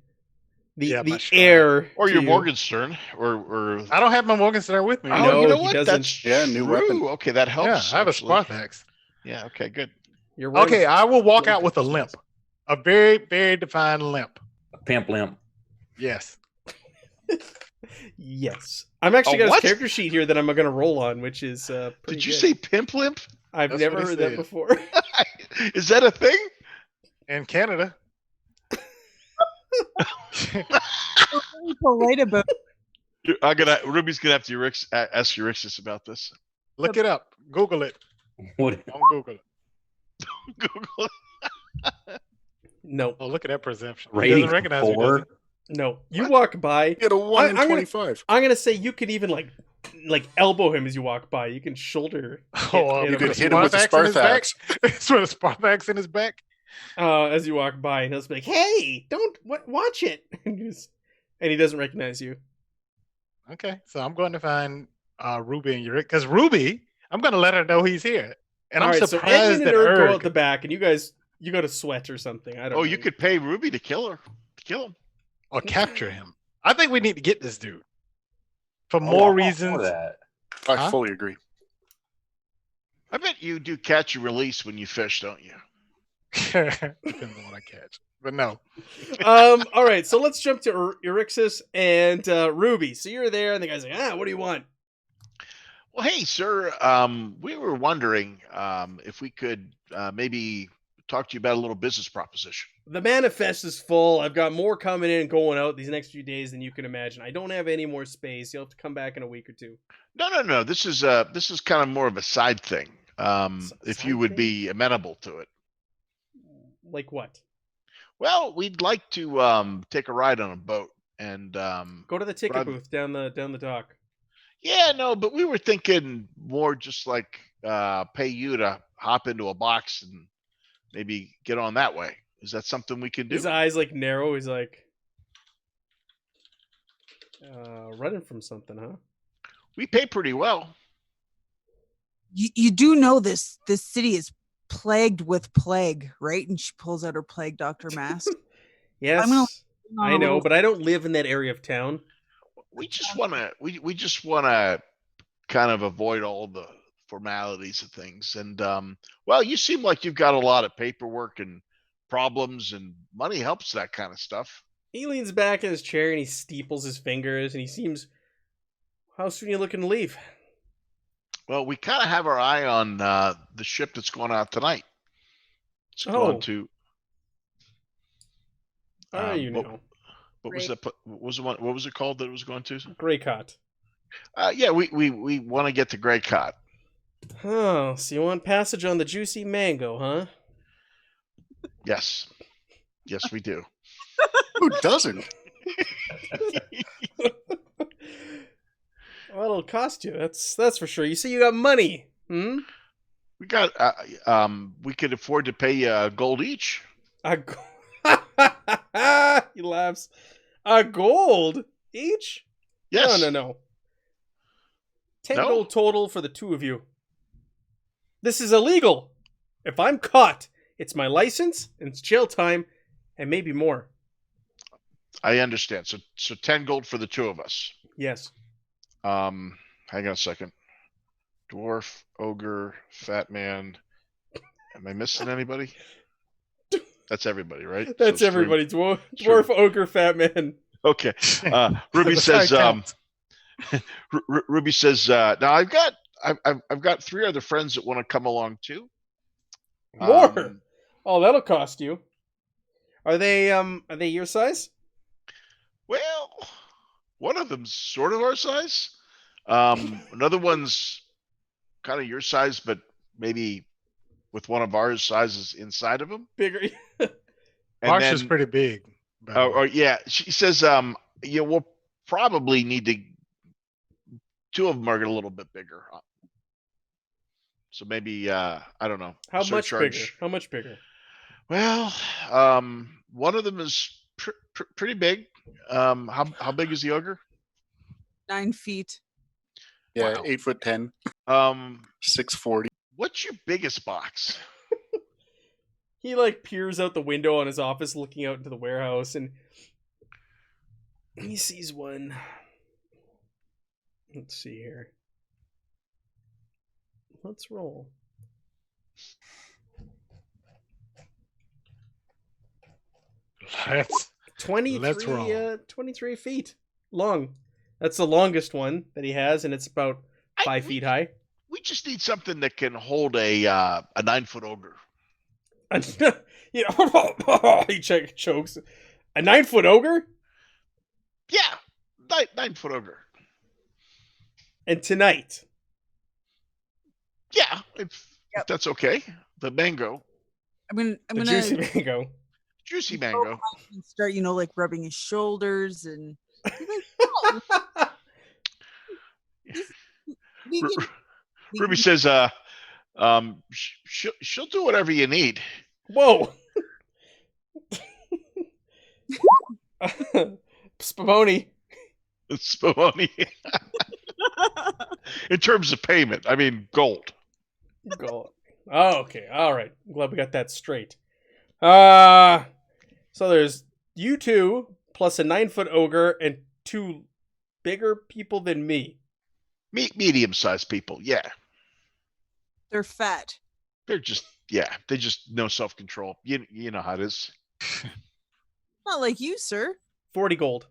Yeah, my the stride. air, Or to your you. Morgenstern, or I don't have my Morgenstern with me. oh, No, you know he what? doesn't. That's Yeah, new weapon. true. Okay, that Yeah, helps. I have a actually. Spartax. Yeah. Okay. Good. You're wearing Okay, I will walk out with a Morgenstern's limp. mask. A very, very defined limp. A pimp limp. Yes. Yes, I'm actually Oh, got his what? character sheet here that I'm gonna roll on, which is pretty. Did you good. say pimp limp? I've That's never what he heard that said. before. Is that a thing? In Canada. We're really polite about Ruby's gonna have to ask Eurixis about this. Look it up. Google it. What? Don't Google it. Google. No, Oh, look at that perception. He Rating doesn't recognize me, does 4. no. You What? walk by. Get a 1 in I'm gonna- 25. I'm gonna say you could even like elbow him as you walk by. You can shoulder he? Oh, hit You him could with- hit him with the Spartax in his back? Spartax. It's with a Spartax in his back. as you walk by, and he'll just be like, "Hey, don't watch it," and he doesn't recognize you. Okay, so I'm going to find Ruby and Eureka. Because Ruby, I'm going to let her know he's here. And All I'm right, so surprised Edmund that and Erg go Erg. out the back, and you go to sweat or something. I don't know. Oh, you could pay Ruby to kill her. To kill him. Or capture him. I think we need to get this dude. For Oh, more I want reasons. that. I Huh? fully agree. I bet you do catch and release when you fish, don't you? Depends on what I catch. But no. All right, so let's jump to Eurixis and Ruby. So you're there, and the guy's like, what do you want? Well, hey, sir. We were wondering if we could maybe talk to you about a little business proposition. The manifest is full. I've got more coming in and going out these next few days than you can imagine. I don't have any more space. You'll have to come back in a week or two. No. This is kind of more of a side thing. If Side you would thing? be amenable to it. Like what? Well, we'd like to take a ride on a boat and Go to the ticket But booth down the dock. yeah, no, but we were thinking more just like pay you to hop into a box and maybe get on that way. Is that something we can do? His eyes like narrow. He's like running from something, huh? We pay pretty well. you do know this city is plagued with plague, right? And she pulls out her plague doctor mask. Yes, gonna- I know, but I don't live in that area of town. We just wanna we just wanna kind of avoid all the formalities of things. And well, you seem like you've got a lot of paperwork and problems, and money helps that kind of stuff. He leans back in his chair and he steeples his fingers and he seems. How soon are you looking to leave? Well, we kind of have our eye on the ship that's going out tonight. It's Oh. going to. How are you what, know? what was that? What was the one? What was it called that it was going to? Grey Cot. Yeah, we want to get the Grey Cot. Oh, so you want passage on the juicy mango, huh? Yes, we do. Who doesn't? Well, it'll cost you. That's for sure. You see, you got money. Hmm. We got. We could afford to pay you gold each. He laughs. A gold each? Yes. No. 10 No? gold total for the two of you. This is illegal. If I'm caught, it's my license and it's jail time, and maybe more. I understand. So 10 gold for the two of us. Yes. Hang on a second. Dwarf, ogre, fat man. Am I missing anybody? That's everybody, right? So That's it's three- everybody. Dwarf, ogre, fat man. Okay. Ruby That's how it says. counts. Ruby says. Now I've got three other friends that want to come along too. More. Oh, that'll cost you. Are they your size? Well, one of them's sort of our size. Another one's kind of your size, but maybe with one of ours sizes inside of them. Bigger. And Marsh is then- pretty big. by the way. or yeah, she says, yeah, we'll probably need to. Two of them are a little bit bigger, so maybe I don't know. How much surcharge. bigger? How much bigger? Well, one of them is pretty big. How big is the ogre? 9 feet. Yeah, Wow. 8'10", Um, 640. what's your biggest box? He like peers out the window on his office, looking out into the warehouse, and he sees one. Let's see here. Let's roll. Let's 23, roll. 23 feet long. That's the longest one that he has, and it's about 5 feet high. We just need something that can hold a 9-foot ogre. You know, he chokes. A 9-foot ogre? Yeah, 9-foot ogre. And tonight. Yeah, if that's okay. The mango, I'm The gonna juicy mango. juicy mango. start, like rubbing his shoulders and be like, oh, we R- can, we Ruby can- says, she'll do whatever you need. Whoa. Spumoni. It's Spumoni. In terms of payment, I mean gold. Gold. Oh, okay. All right. I'm glad we got that straight. So there's you two plus a 9-foot ogre and 2 bigger people than me. Medium-sized people, yeah. they're fat. They just no self-control. You know how it is. Not like you, sir. 40 gold.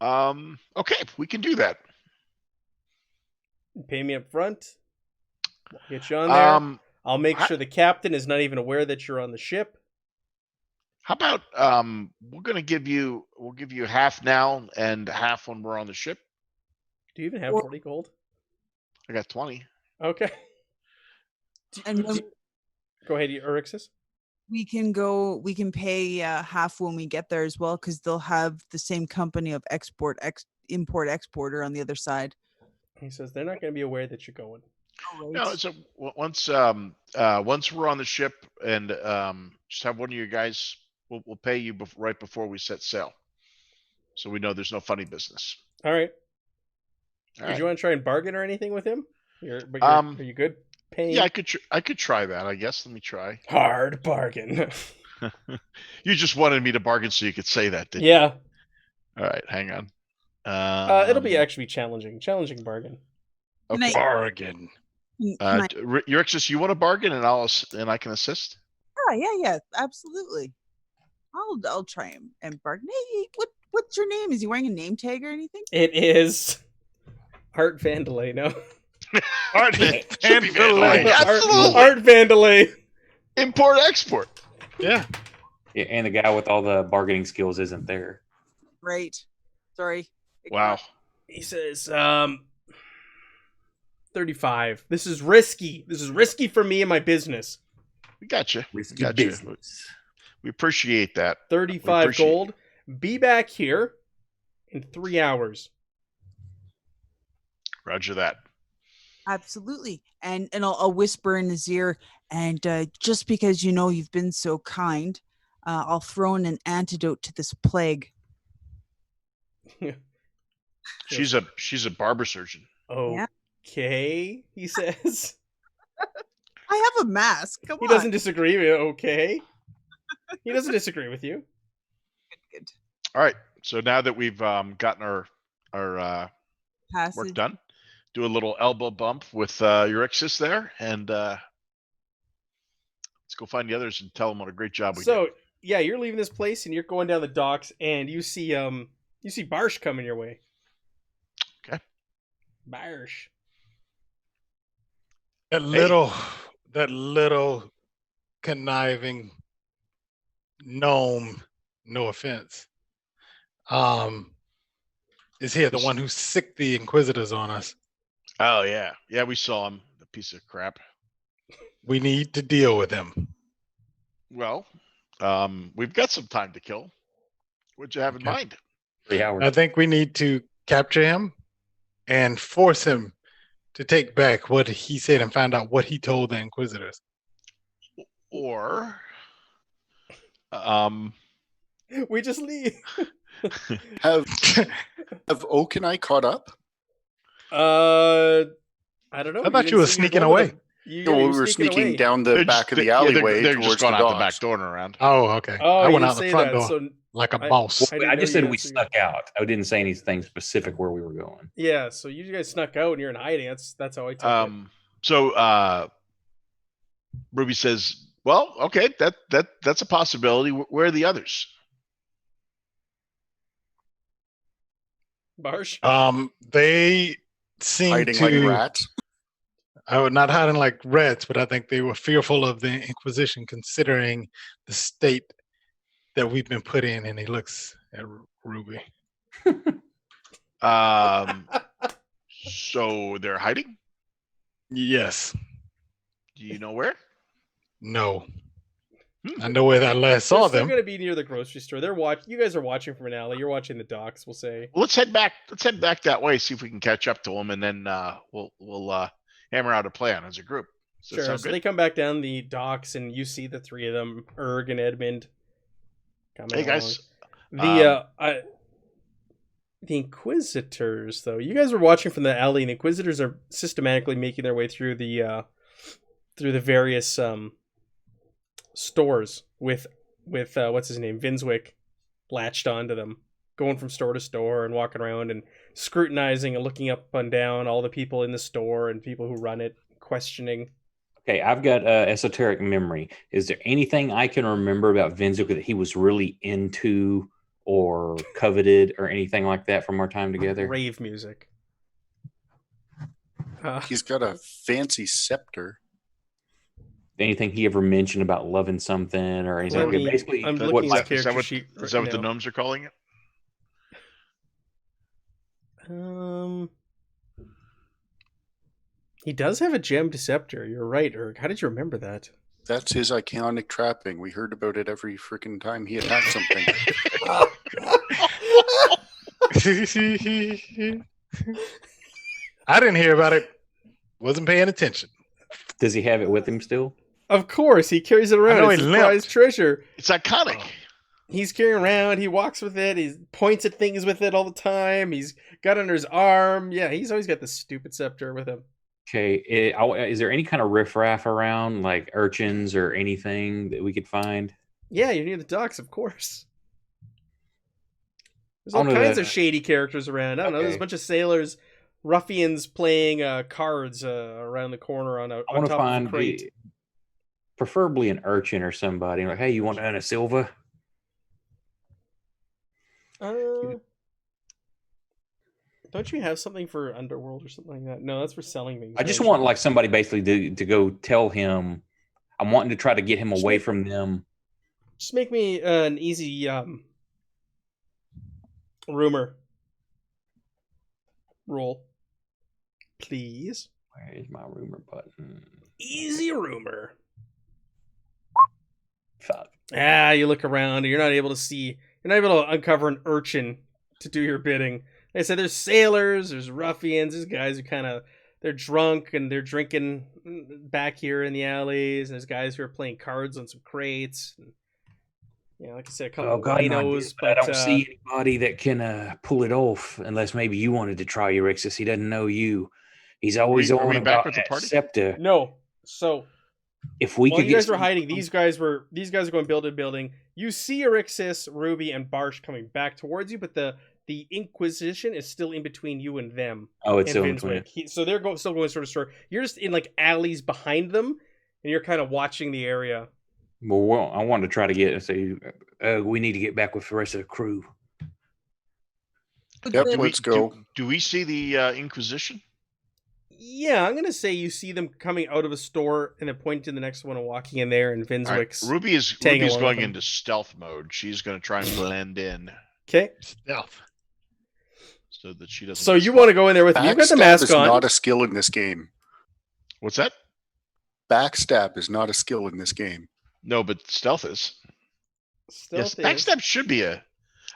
Okay, we can do that. Pay me up front. We'll get you on there. I'll make how- sure the captain is not even aware that you're on the ship. How about we'll give you half now and half when we're on the ship. Do you even have Well- 40 gold? I got 20. Okay. And when Go ahead, Erixus. we can pay half when we get there as well, because they'll have the same company of import exporter on the other side. He says they're not going to be aware that you're going. All No, right. so once we're on the ship and just have one of you guys, we'll pay you right before we set sail, so we know there's no funny business. All right. All Did right. you want to try and bargain or anything with him? Are you good? Paying? Yeah, I could try that. I guess. Let me try. Hard bargain. You just wanted me to bargain so you could say that, didn't Yeah. you? All right, hang on. It'll be actually challenging. Challenging bargain. Can I- Okay. Bargain. Can I- Eurexus, you want to bargain, and I can assist. yeah, absolutely. I'll try and bargain. Hey, what's your name? Is he wearing a name tag or anything? It is Art Vandalay, no? Art Should be and Vandalay. delay. Absolutely. Art Vandalay. Import export. Yeah. Yeah, and the guy with all the bargaining skills isn't there. Right. Sorry. Wow. He says, 35. This is risky. This is risky for me and my business. We got you. Risky Gotcha. business. We appreciate that. 35 appreciate gold. Be back here in 3 hours. Roger that. Absolutely. And I'll whisper in his ear, and just because you've been so kind, I'll throw in an antidote to this plague. She's a barber surgeon. Okay, he says. I have a mask. Come He on. doesn't disagree. Okay. He doesn't disagree with you. Good. All right. So now that we've gotten our work Passage. done, do a little elbow bump with Eurexus there, and let's go find the others and tell them what a great job we So did. yeah, you're leaving this place and you're going down the docks, and you see Barsh coming your way. Okay. Barsh. That little conniving gnome, no offense, is here the one who sicked the Inquisitors on us. Oh yeah, we saw him. The piece of crap. We need to deal with him. Well, we've got some time to kill. What'd you have in Okay. mind? 3 hours. I think we need to capture him and force him to take back what he said and find out what he told the Inquisitors. Or We just leave. Have Oak and I caught up? I don't know. I thought didn't you were say sneaking going with away. Yeah, No, you we were were sneaking away. down the back of the alleyway they're just towards going the out the back docks. door and around. Oh, okay. Oh, I you went didn't out the say front that. door So like a I- boss. I didn't I know just you said we answered. snuck out. I didn't say anything specific where we were going. Yeah, so you guys snuck out and you're in hiding. That's how I took it. So Ruby says, "Well, okay, that's a possibility. Where are the others?" Barsh. They seem Hiding to like rats. I would not hiding like rats, but I think they were fearful of the Inquisition, considering the state that we've been put in. And he looks at Ruby. So they're hiding. Yes. Do you know where? No. I know where I last saw They're still them. going to be near the grocery store. You guys are watching from an alley. You're watching the docks. We'll say. Well, let's head back. Let's head back that way. See if we can catch up to them, and then we'll hammer out a plan as a group. Does that Sure. sound So good? they come back down the docks, and you see the three of them, Erg and Edmund, coming Hey guys. along. The Inquisitors, though, you guys were watching from the alley, and the Inquisitors are systematically making their way through the various stores with what's his name, Vinswick, latched onto them, going from store to store and walking around and scrutinizing and looking up and down all the people in the store and people who run it, questioning. Okay, I've got esoteric memory. Is there anything I can remember about Vinzik that he was really into or coveted or anything like that from our time together? Rave music. He's got a fancy scepter. Anything he ever mentioned about loving something or anything? Let Okay, me- basically, I'm what- looking at Is character that what, sheet is that what the now. gnomes are calling it? He does have a gemmed scepter. You're right, Erg. How did you remember that? That's his iconic trapping. We heard about it every freaking time he attacked something. I didn't hear about it. Wasn't paying attention. does he have it with him still? Of course, he carries it around. know It's he his prized limped. treasure. It's iconic. Oh. He's carrying around. He walks with it. He points at things with it all the time. He's got it under his arm. Yeah, he's always got this stupid scepter with him. Okay, is there any kind of riffraff around, like urchins or anything that we could find? Yeah, you're near the docks, of course. There's I all don't know kinds that- of shady characters around. I don't know. There's a Okay. bunch of sailors, ruffians playing cards around the corner on I on want to top of a find crate. preferably an urchin or somebody. Like, hey, you want to earn a silver? Don't you have something for Underworld or something like that? No, that's for selling things. I just don't want you? like somebody basically to go tell him. I'm wanting to try to get him away from them. Just make me an easy rumor roll, please. Where is my rumor button? Easy rumor. Fuck. You look around and you're not able to see. You're not able to uncover an urchin to do your bidding. Like I said, there's sailors, there's ruffians, there's guys who they're drunk and they're drinking back here in the alleys. And there's guys who are playing cards on some crates. And, like I said, a couple Oh of God, no, I winos, did, but I don't see anybody that can pull it off unless maybe you wanted to try Eurexis. He doesn't know you. He's always Are we on back about with the that party? scepter. No. So If we while could you get guys were some- hiding, these guys are going building to building. You see Erixis, Ruby, and Barsh coming back towards you, but the Inquisition is still in between you and them. Oh, it's And still in between. Vinswick. So they're still going sort of store. You're just in like alleys behind them, and you're kind of watching the area. Well, I wanted to try to get say we need to get back with the rest of the crew. Yep, Good. let's go. Do we see the Inquisition? Yeah, I'm gonna say you see them coming out of a store and then pointing to the next one and walking in there, and All right, Vinswick's Ruby's tagging along with going them. into stealth mode. She's going to try and blend in Okay. Stealth. so that she doesn't. So get you spotted. want to go in there with me? You've got the Backstab mask is on. not a skill in this game. What's that? Backstab is not a skill in this game. No, but stealth is. Stealth Yes, is- backstab should be a.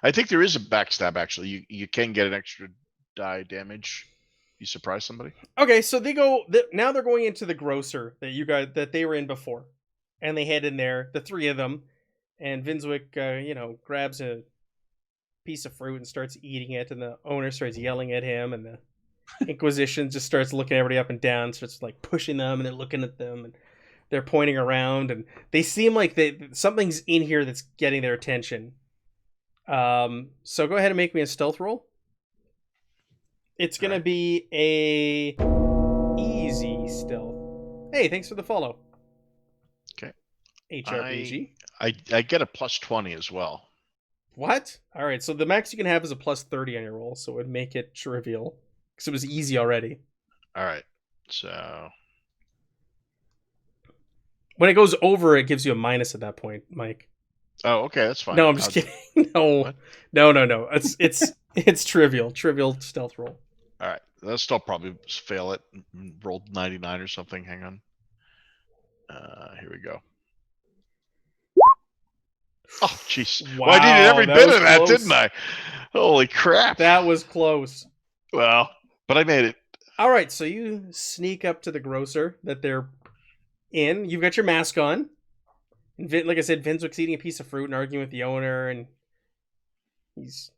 I think there is a backstab actually. You can get an extra die damage. You surprise somebody. Okay, so now they're going into the grocer that they were in before, and they head in there, the three of them, and Vinswick, grabs a piece of fruit and starts eating it, and the owner starts yelling at him, and the Inquisition just starts looking everybody up and down, starts like pushing them, and they're looking at them, and they're pointing around, and they seem like something's in here that's getting their attention. So go ahead and make me a stealth roll. It's gonna be a easy stealth. Hey, thanks for the follow. Okay. HRPG. I get a +20 as well. What? All right, so the max you can have is a +30 on your roll, so it would make it trivial because it was easy already. All right. So when it goes over, it gives you a minus at that point, Mike. Oh, okay, that's fine. No, I'm just kidding. No. What? No. It's trivial stealth roll. All right, they'll still probably fail it. Rolled 99 or something. Hang on. Here we go. Oh, jeez. Wow, well, I needed every that bit was of that, close. didn't I? Holy crap. That was close. Well, but I made it. All right, so you sneak up to the grocer that they're in. You've got your mask on. And like I said, Vinswick's eating a piece of fruit and arguing with the owner, and he's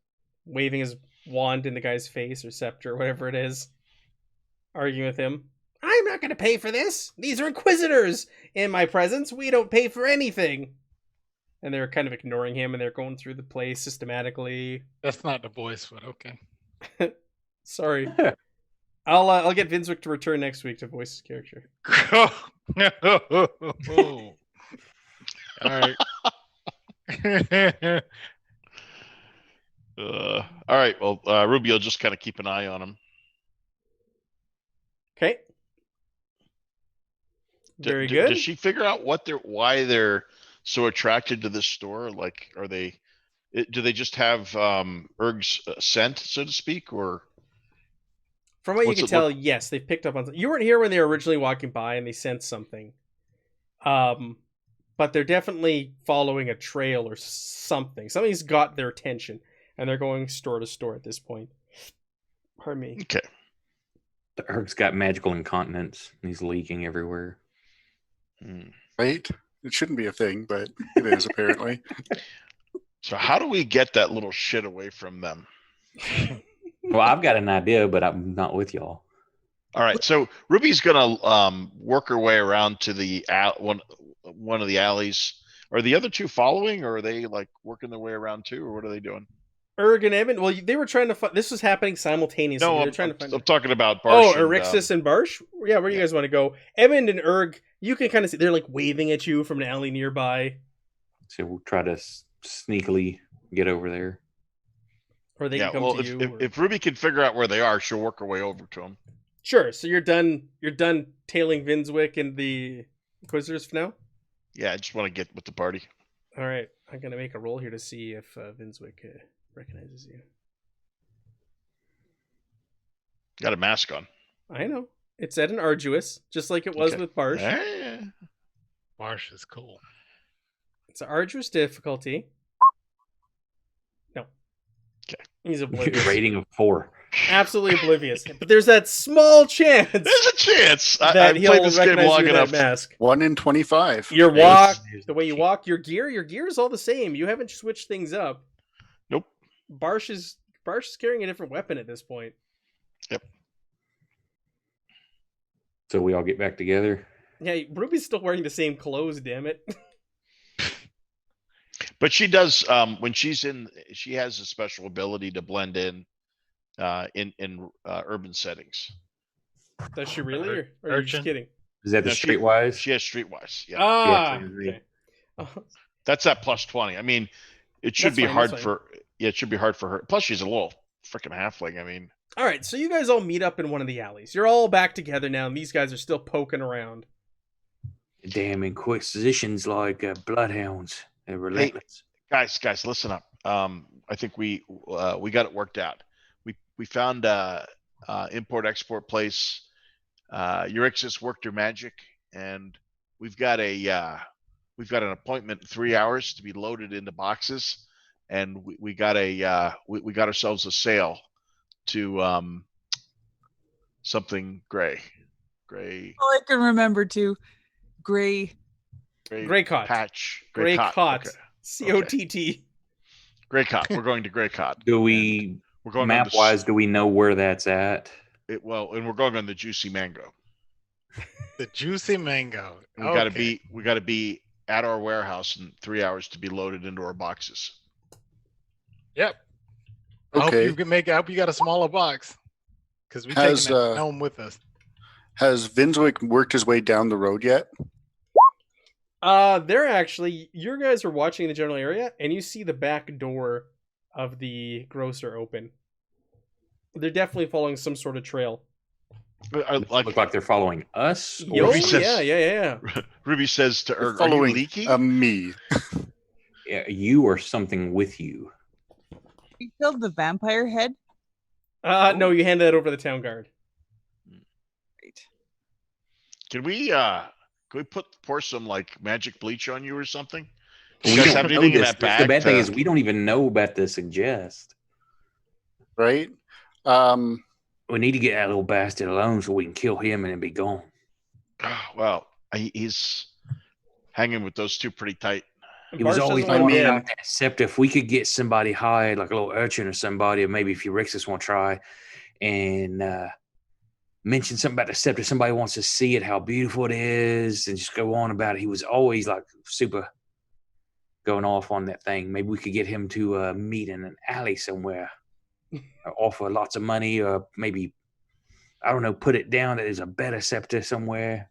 waving his wand in the guy's face, or scepter, whatever it is, arguing with him. I'm not going to pay for this. These are Inquisitors. In my presence, we don't pay for anything. And they're kind of ignoring him, and they're going through the place systematically. That's not the voice, but okay. Sorry. I'll get Vinswick to return next week to voice his character. All right. All right. Well, Ruby will just kind of keep an eye on him. Okay. Very good. Does she figure out why they're so attracted to this store? Like, do they just have Erg's scent, so to speak, or? From what you can tell, yes, they've picked up on something. You weren't here when they were originally walking by and they sensed something. But they're definitely following a trail or something. Something's got their attention, and they're going store to store at this point. Pardon me. Okay. The Erg's got magical incontinence, and he's leaking everywhere. Right? It shouldn't be a thing, but it is apparently. So how do we get that little shit away from them? Well, I've got an idea, but I'm not with y'all. All right, so Ruby's gonna work her way around to the one of the alleys. Are the other two following, or are they like working their way around too, or what are they doing? Erg and Evan. Well, they were trying to find. This was happening simultaneously. No, They're trying to find. I'm talking about Barsh. Oh, Erixis and Barsh. Yeah, where do you guys want to go? Evan and Erg. You can kind of see they're like waving at you from an alley nearby. So we'll try to sneakily get over there. Or they can come to you. If Ruby can figure out where they are, she'll work her way over to them. Sure. So you're done. You're done tailing Vinswick and the Inquisitors for now. Yeah, I just want to get with the party. All right, I'm gonna make a roll here to see if Vinswick recognizes you. Got a mask on. I know. It's at an arduous, just like it was with Barsh. Yeah. Barsh is cool. It's an arduous difficulty. No. Okay. He's oblivious. Rating of 4. Absolutely oblivious. But there's that small chance. There's a chance. That I've he'll played this game recognize long you in enough. that mask. 1 in 25. Your walk, the way you walk, your gear is all the same. You haven't switched things up. Nope. Barsh is carrying a different weapon at this point. Yep. So we all get back together. Yeah, Ruby's still wearing the same clothes, damn it. But she does when she's in. She has a special ability to blend in urban settings. Does she really, or are you just kidding? Is that the No, streetwise? She has streetwise. Yeah. Ah, Yeah, okay. That's that +20. I mean, it should That's be fine, hard that's for. Yeah, it should be hard for her. Plus, she's a little freaking halfling. I mean. All right, so you guys all meet up in one of the alleys. You're all back together now, and these guys are still poking around. Damn Inquisitions like bloodhounds. They're relentless. Hey, guys, listen up. I think we got it worked out. We found import export place. Eurixis worked her magic, and we've got an appointment in 3 hours to be loaded into boxes, and we got ourselves a sale to something gray. All I can remember too, gray Gray cot. patch. Gray cot. Okay. COTT. Grey Cot. We're going to Grey Cot. Do we, We're going map wise, do we know where that's at? and we're going on the Juicy Mango. The Juicy Mango. And we got to be at our warehouse in 3 hours to be loaded into our boxes. Yep. I hope Okay. you can make. I hope you got a smaller box, because we taking that gnome with us. Has Vinswick worked his way down the road yet? They're actually, you guys are watching the general area, and you see the back door of the grocer open. They're definitely following some sort of trail. Look like they're following us. Yo, Ruby says- yeah. Ruby says to They're Erg, "Are you following leaky?" me. Yeah, you or something with you. You killed the vampire head. No, you hand that over to the town guard. Great. Can we pour some like magic bleach on you or something? We You guys don't have know anything in this. that bag? The bad thing to- is we don't even know about the suggest. Right? We need to get that little bastard alone so we can kill him and then be gone. Well, he's hanging with those two pretty tight. He was Barsh always doesn't talking want him about in. that. Except if we could get somebody hired, like a little urchin or somebody, or maybe if Euryxis want to try and mention something about the scepter, somebody wants to see it, how beautiful it is, and just go on about it. He was always like super going off on that thing. Maybe we could get him to meet in an alley somewhere, or offer lots of money, or maybe, I don't know, put it down that there's a better scepter somewhere.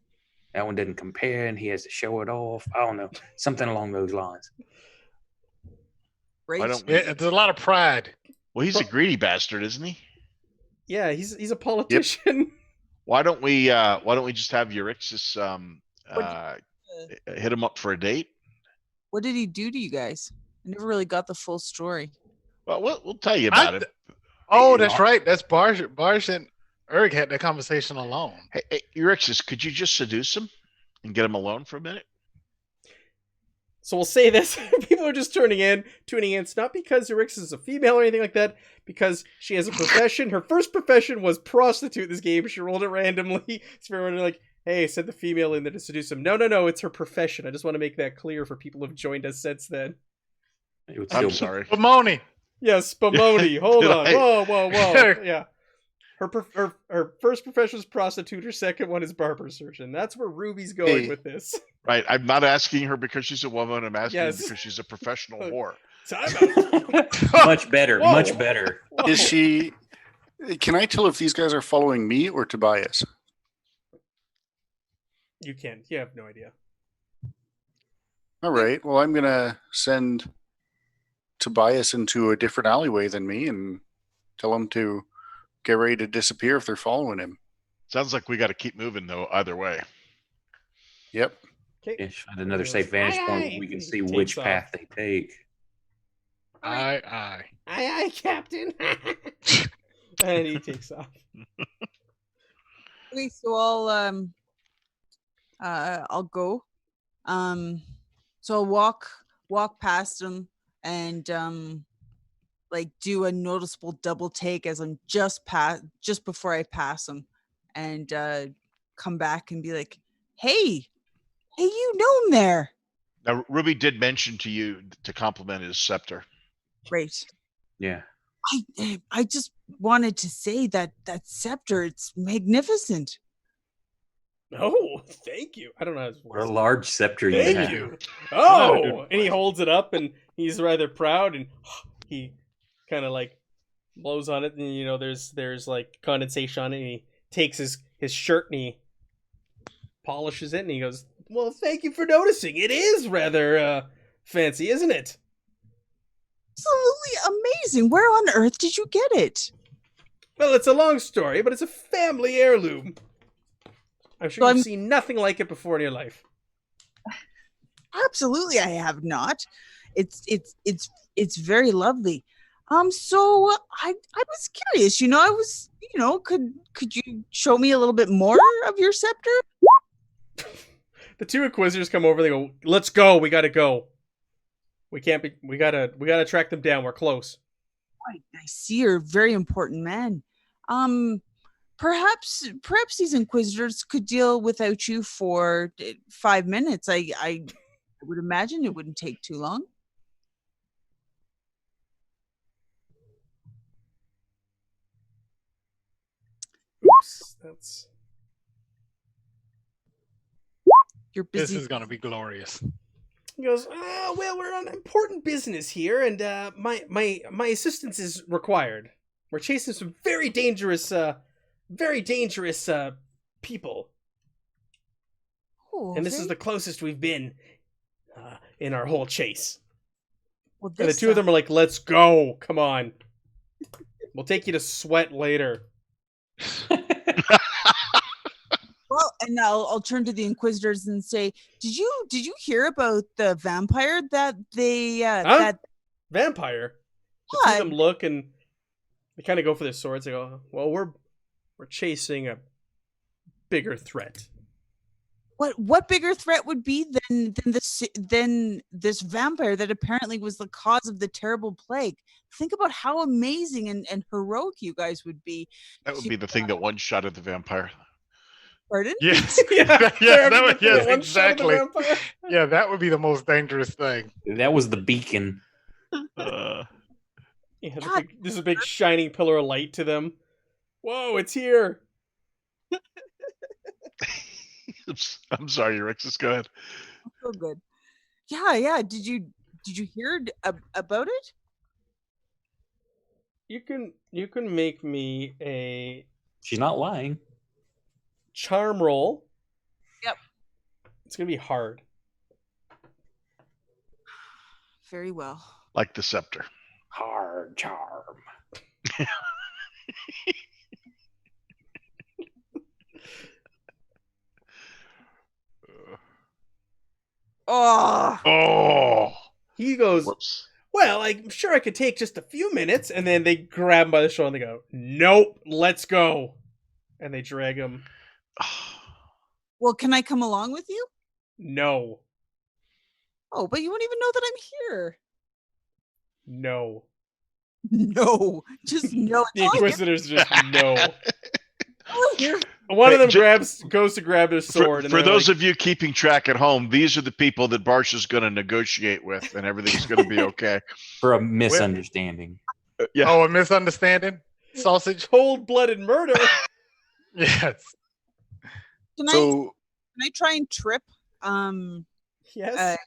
That one doesn't compare, and he has to show it off. I don't know, something along those lines. Great. Why don't we? Yeah, there's a lot of pride. Well, he's a greedy bastard, isn't he? Yeah, he's a politician. Why don't we just have Euryxis hit him up for a date? What did he do to you guys? I never really got the full story. Well, we'll tell you about it. Oh, that's right. That's Barsh and Erg had that conversation alone. Hey, Euryxis, could you just seduce him and get him alone for a minute? So we'll say this: people are just tuning in. It's not because Euryxis is a female or anything like that. Because she has a profession. Her first profession was prostitute. In this game, she rolled it randomly. So everyone like, "Hey, send the female in there to seduce him." No, it's her profession. I just want to make that clear for people who've joined us since then. It would I'm still- sorry. Pomoni. Yes, Spumoni. Hold Did on. I- Whoa. Yeah. Her first profession is prostitute. Her second one is barber surgeon. That's where Ruby's going Hey. with this. Right. I'm not asking her because she's a woman. I'm asking her Yes. because she's a professional whore. Time out. much better, Whoa. much better. Whoa. Is she? Can I tell if these guys are following me or Tobias? You can't. You have no idea. All right. Well, I'm gonna send Tobias into a different alleyway than me and tell him to get ready to disappear if they're following him. Sounds like we got to keep moving though. Either way. Yep. Okay. Yeah, find another safe vantage point where we can see Takes which off. path they take. Aye. Aye, Captain. And he takes off. Okay, so I'll go. So I'll walk past him and like do a noticeable double take as I'm just before I pass him, and come back and be like, hey, you gnome there. Now, Ruby did mention to you to compliment his scepter. Great. Yeah. I just wanted to say that scepter, it's magnificent. Oh, thank you. I don't know how his What a voice. large scepter you Thank have. you. Oh, and he holds it up, and he's rather proud, and he kind of like blows on it, and you know, there's like condensation on it, and he takes his shirt and he polishes it, and he goes, "Well, thank you for noticing. It is rather fancy, isn't it?" Absolutely amazing. Where on earth did you get it? Well, it's a long story, but it's a family heirloom. I'm sure So you've I'm- seen nothing like it before in your life. Absolutely, I have not. It's very lovely. So I was curious. I was, could you show me a little bit more of your scepter? The two inquisitors come over. They go, "Let's go. We gotta go. We can't be. We gotta track them down. We're close." I see you're a very important man. Perhaps these inquisitors could deal without you for 5 minutes. I would imagine it wouldn't take too long. Oops, that's. You're This busy. is gonna be glorious. He goes, well, we're on important business here, and my assistance is required. We're chasing some very dangerous people, Oh, and this is very- the closest we've been in our whole chase. well, And the this two of them are like, "Let's go! Come on, we'll take you to Sweat later." Well, and I'll turn to the Inquisitors and say, did you hear about the vampire that they that Vampire. The two of them Yeah. look and they kind of go for their swords. They go, "Well, we're chasing a bigger threat." what bigger threat would be than this vampire that apparently was the cause of the terrible plague? Think about how amazing and heroic you guys would be. That would be the thing that one shot at the vampire. Pardon? Yes. Yeah, yeah, they're having to yes, one shot at the exactly. vampire. Yeah, that would be the most dangerous thing. That was the beacon. Yeah, God. there's a big shining pillar of light to them. Whoa, it's here. I'm sorry, Rexus. Go ahead. So good. Yeah. Did you hear about it? You can make me a She's not lying. charm roll. Yep. It's gonna be hard. Very well. Like the scepter. Hard charm. Oh, Oh. He goes, Whoops. "Well, I'm sure I could take just a few minutes," and then they grab him by the shoulder and they go, "Nope, let's go," and they drag him. well, can I come along with you? No, Oh, but you won't even know that I'm here. no. No, just no. The Inquisitors just no. Here. One of them Ju- goes to grab their sword. For those of you keeping track at home, these are the people that Barsh is going to negotiate with, and everything's going to be okay. For a misunderstanding. Yeah. Oh, a misunderstanding? Sausage? cold-blooded murder. Yes. Can So I try and trip? Yes,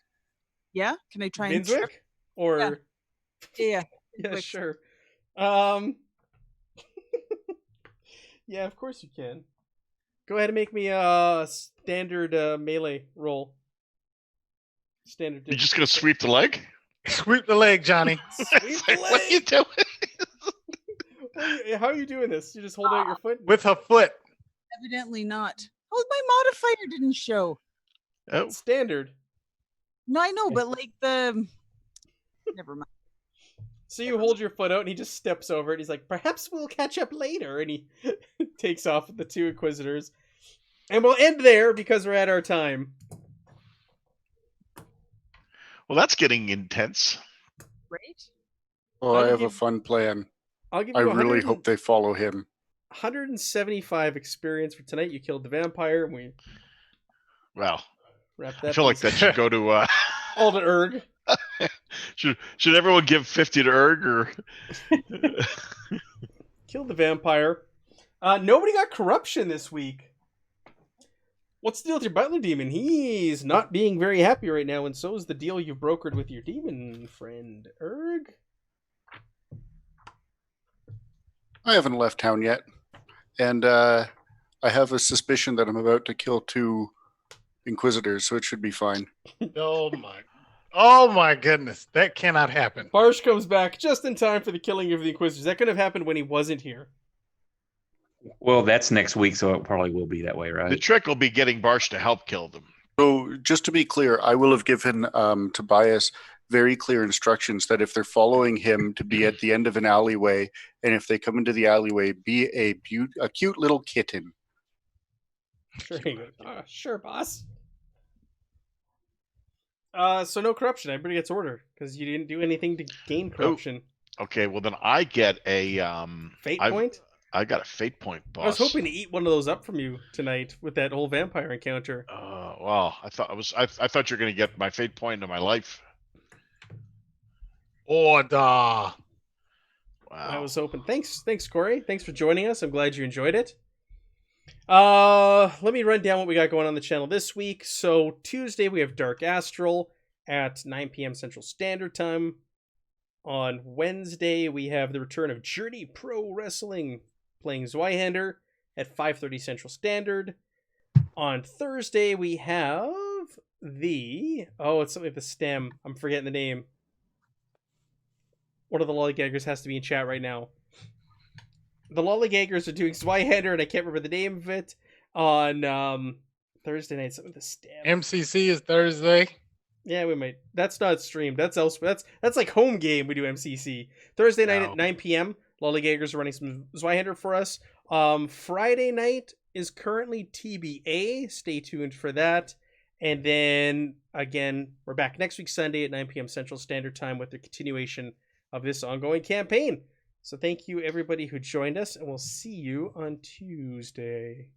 Yeah. Can I try and trip? Vinswick or Yeah. Yeah. yeah, Quick. sure. Yeah, of course you can. Go ahead and make me a standard melee roll. Standard. You're just going to sweep the leg? Sweep the leg, Johnny. Sweep the What are you leg. doing? How are you doing this? You just hold out your foot. With her foot. Evidently not. Oh, my modifier didn't show. Oh, Standard. No, I know, but like the. Never mind. So you hold your foot out, and he just steps over it. He's like, "Perhaps we'll catch up later," and he takes off with the two Inquisitors. And we'll end there because we're at our time. well, that's getting intense. Right? well, I'll I have give- a fun plan. I'll give I you really hope they follow him. 175 experience for tonight. You killed the vampire, and we Well, wrap that. I feel like piece that should go to. all to Erg. Should everyone give 50 to Erg or? Killed the vampire. Nobody got corruption this week. What's the deal with your butler demon? He's not being very happy right now, and so is the deal you've brokered with your demon friend, Erg. I haven't left town yet, and I have a suspicion that I'm about to kill 2 Inquisitors, so it should be fine. Oh my goodness. That cannot happen. Barsh comes back just in time for the killing of the Inquisitors. That could have happened when he wasn't here. Well, that's next week, so it probably will be that way, The right? trick will be getting Barsh to help kill them. So, just to be clear, I will have given Tobias very clear instructions that if they're following him, to be at the end of an alleyway, and if they come into the alleyway, be a cute little kitten. Sure, he goes, sure, boss. So no corruption. Everybody gets order because you didn't do anything to gain corruption. Okay, well then I get a Fate I've- point. I got a fate point, boss. I was hoping to eat one of those up from you tonight with that whole vampire encounter. Well, I thought you were gonna get my fate point in my life. Order. Wow. I was hoping. Thanks, Corey. Thanks for joining us. I'm glad you enjoyed it. Let me run down what we got going on the channel this week. So Tuesday we have Dark Astral at 9 p.m. Central Standard Time. On Wednesday we have the return of Journey Pro Wrestling playing Zweihander at 5:30 Central Standard. On Thursday we have it's something with the stem. I'm forgetting the name. One of the lollygaggers has to be in chat right now. The lollygaggers are doing Zweihander, and I can't remember the name of it. On Thursday night, something with the stem. MCC is Thursday. Yeah, we might. That's not streamed. That's elsewhere. That's like home game. We do MCC Thursday night at 9 p.m. Lollygaggers are running some Zweihander for us. Friday night is currently TBA. Stay tuned for that. And then again, we're back next week Sunday at 9 p.m. Central Standard Time with the continuation of this ongoing campaign. So thank you everybody who joined us, and we'll see you on Tuesday.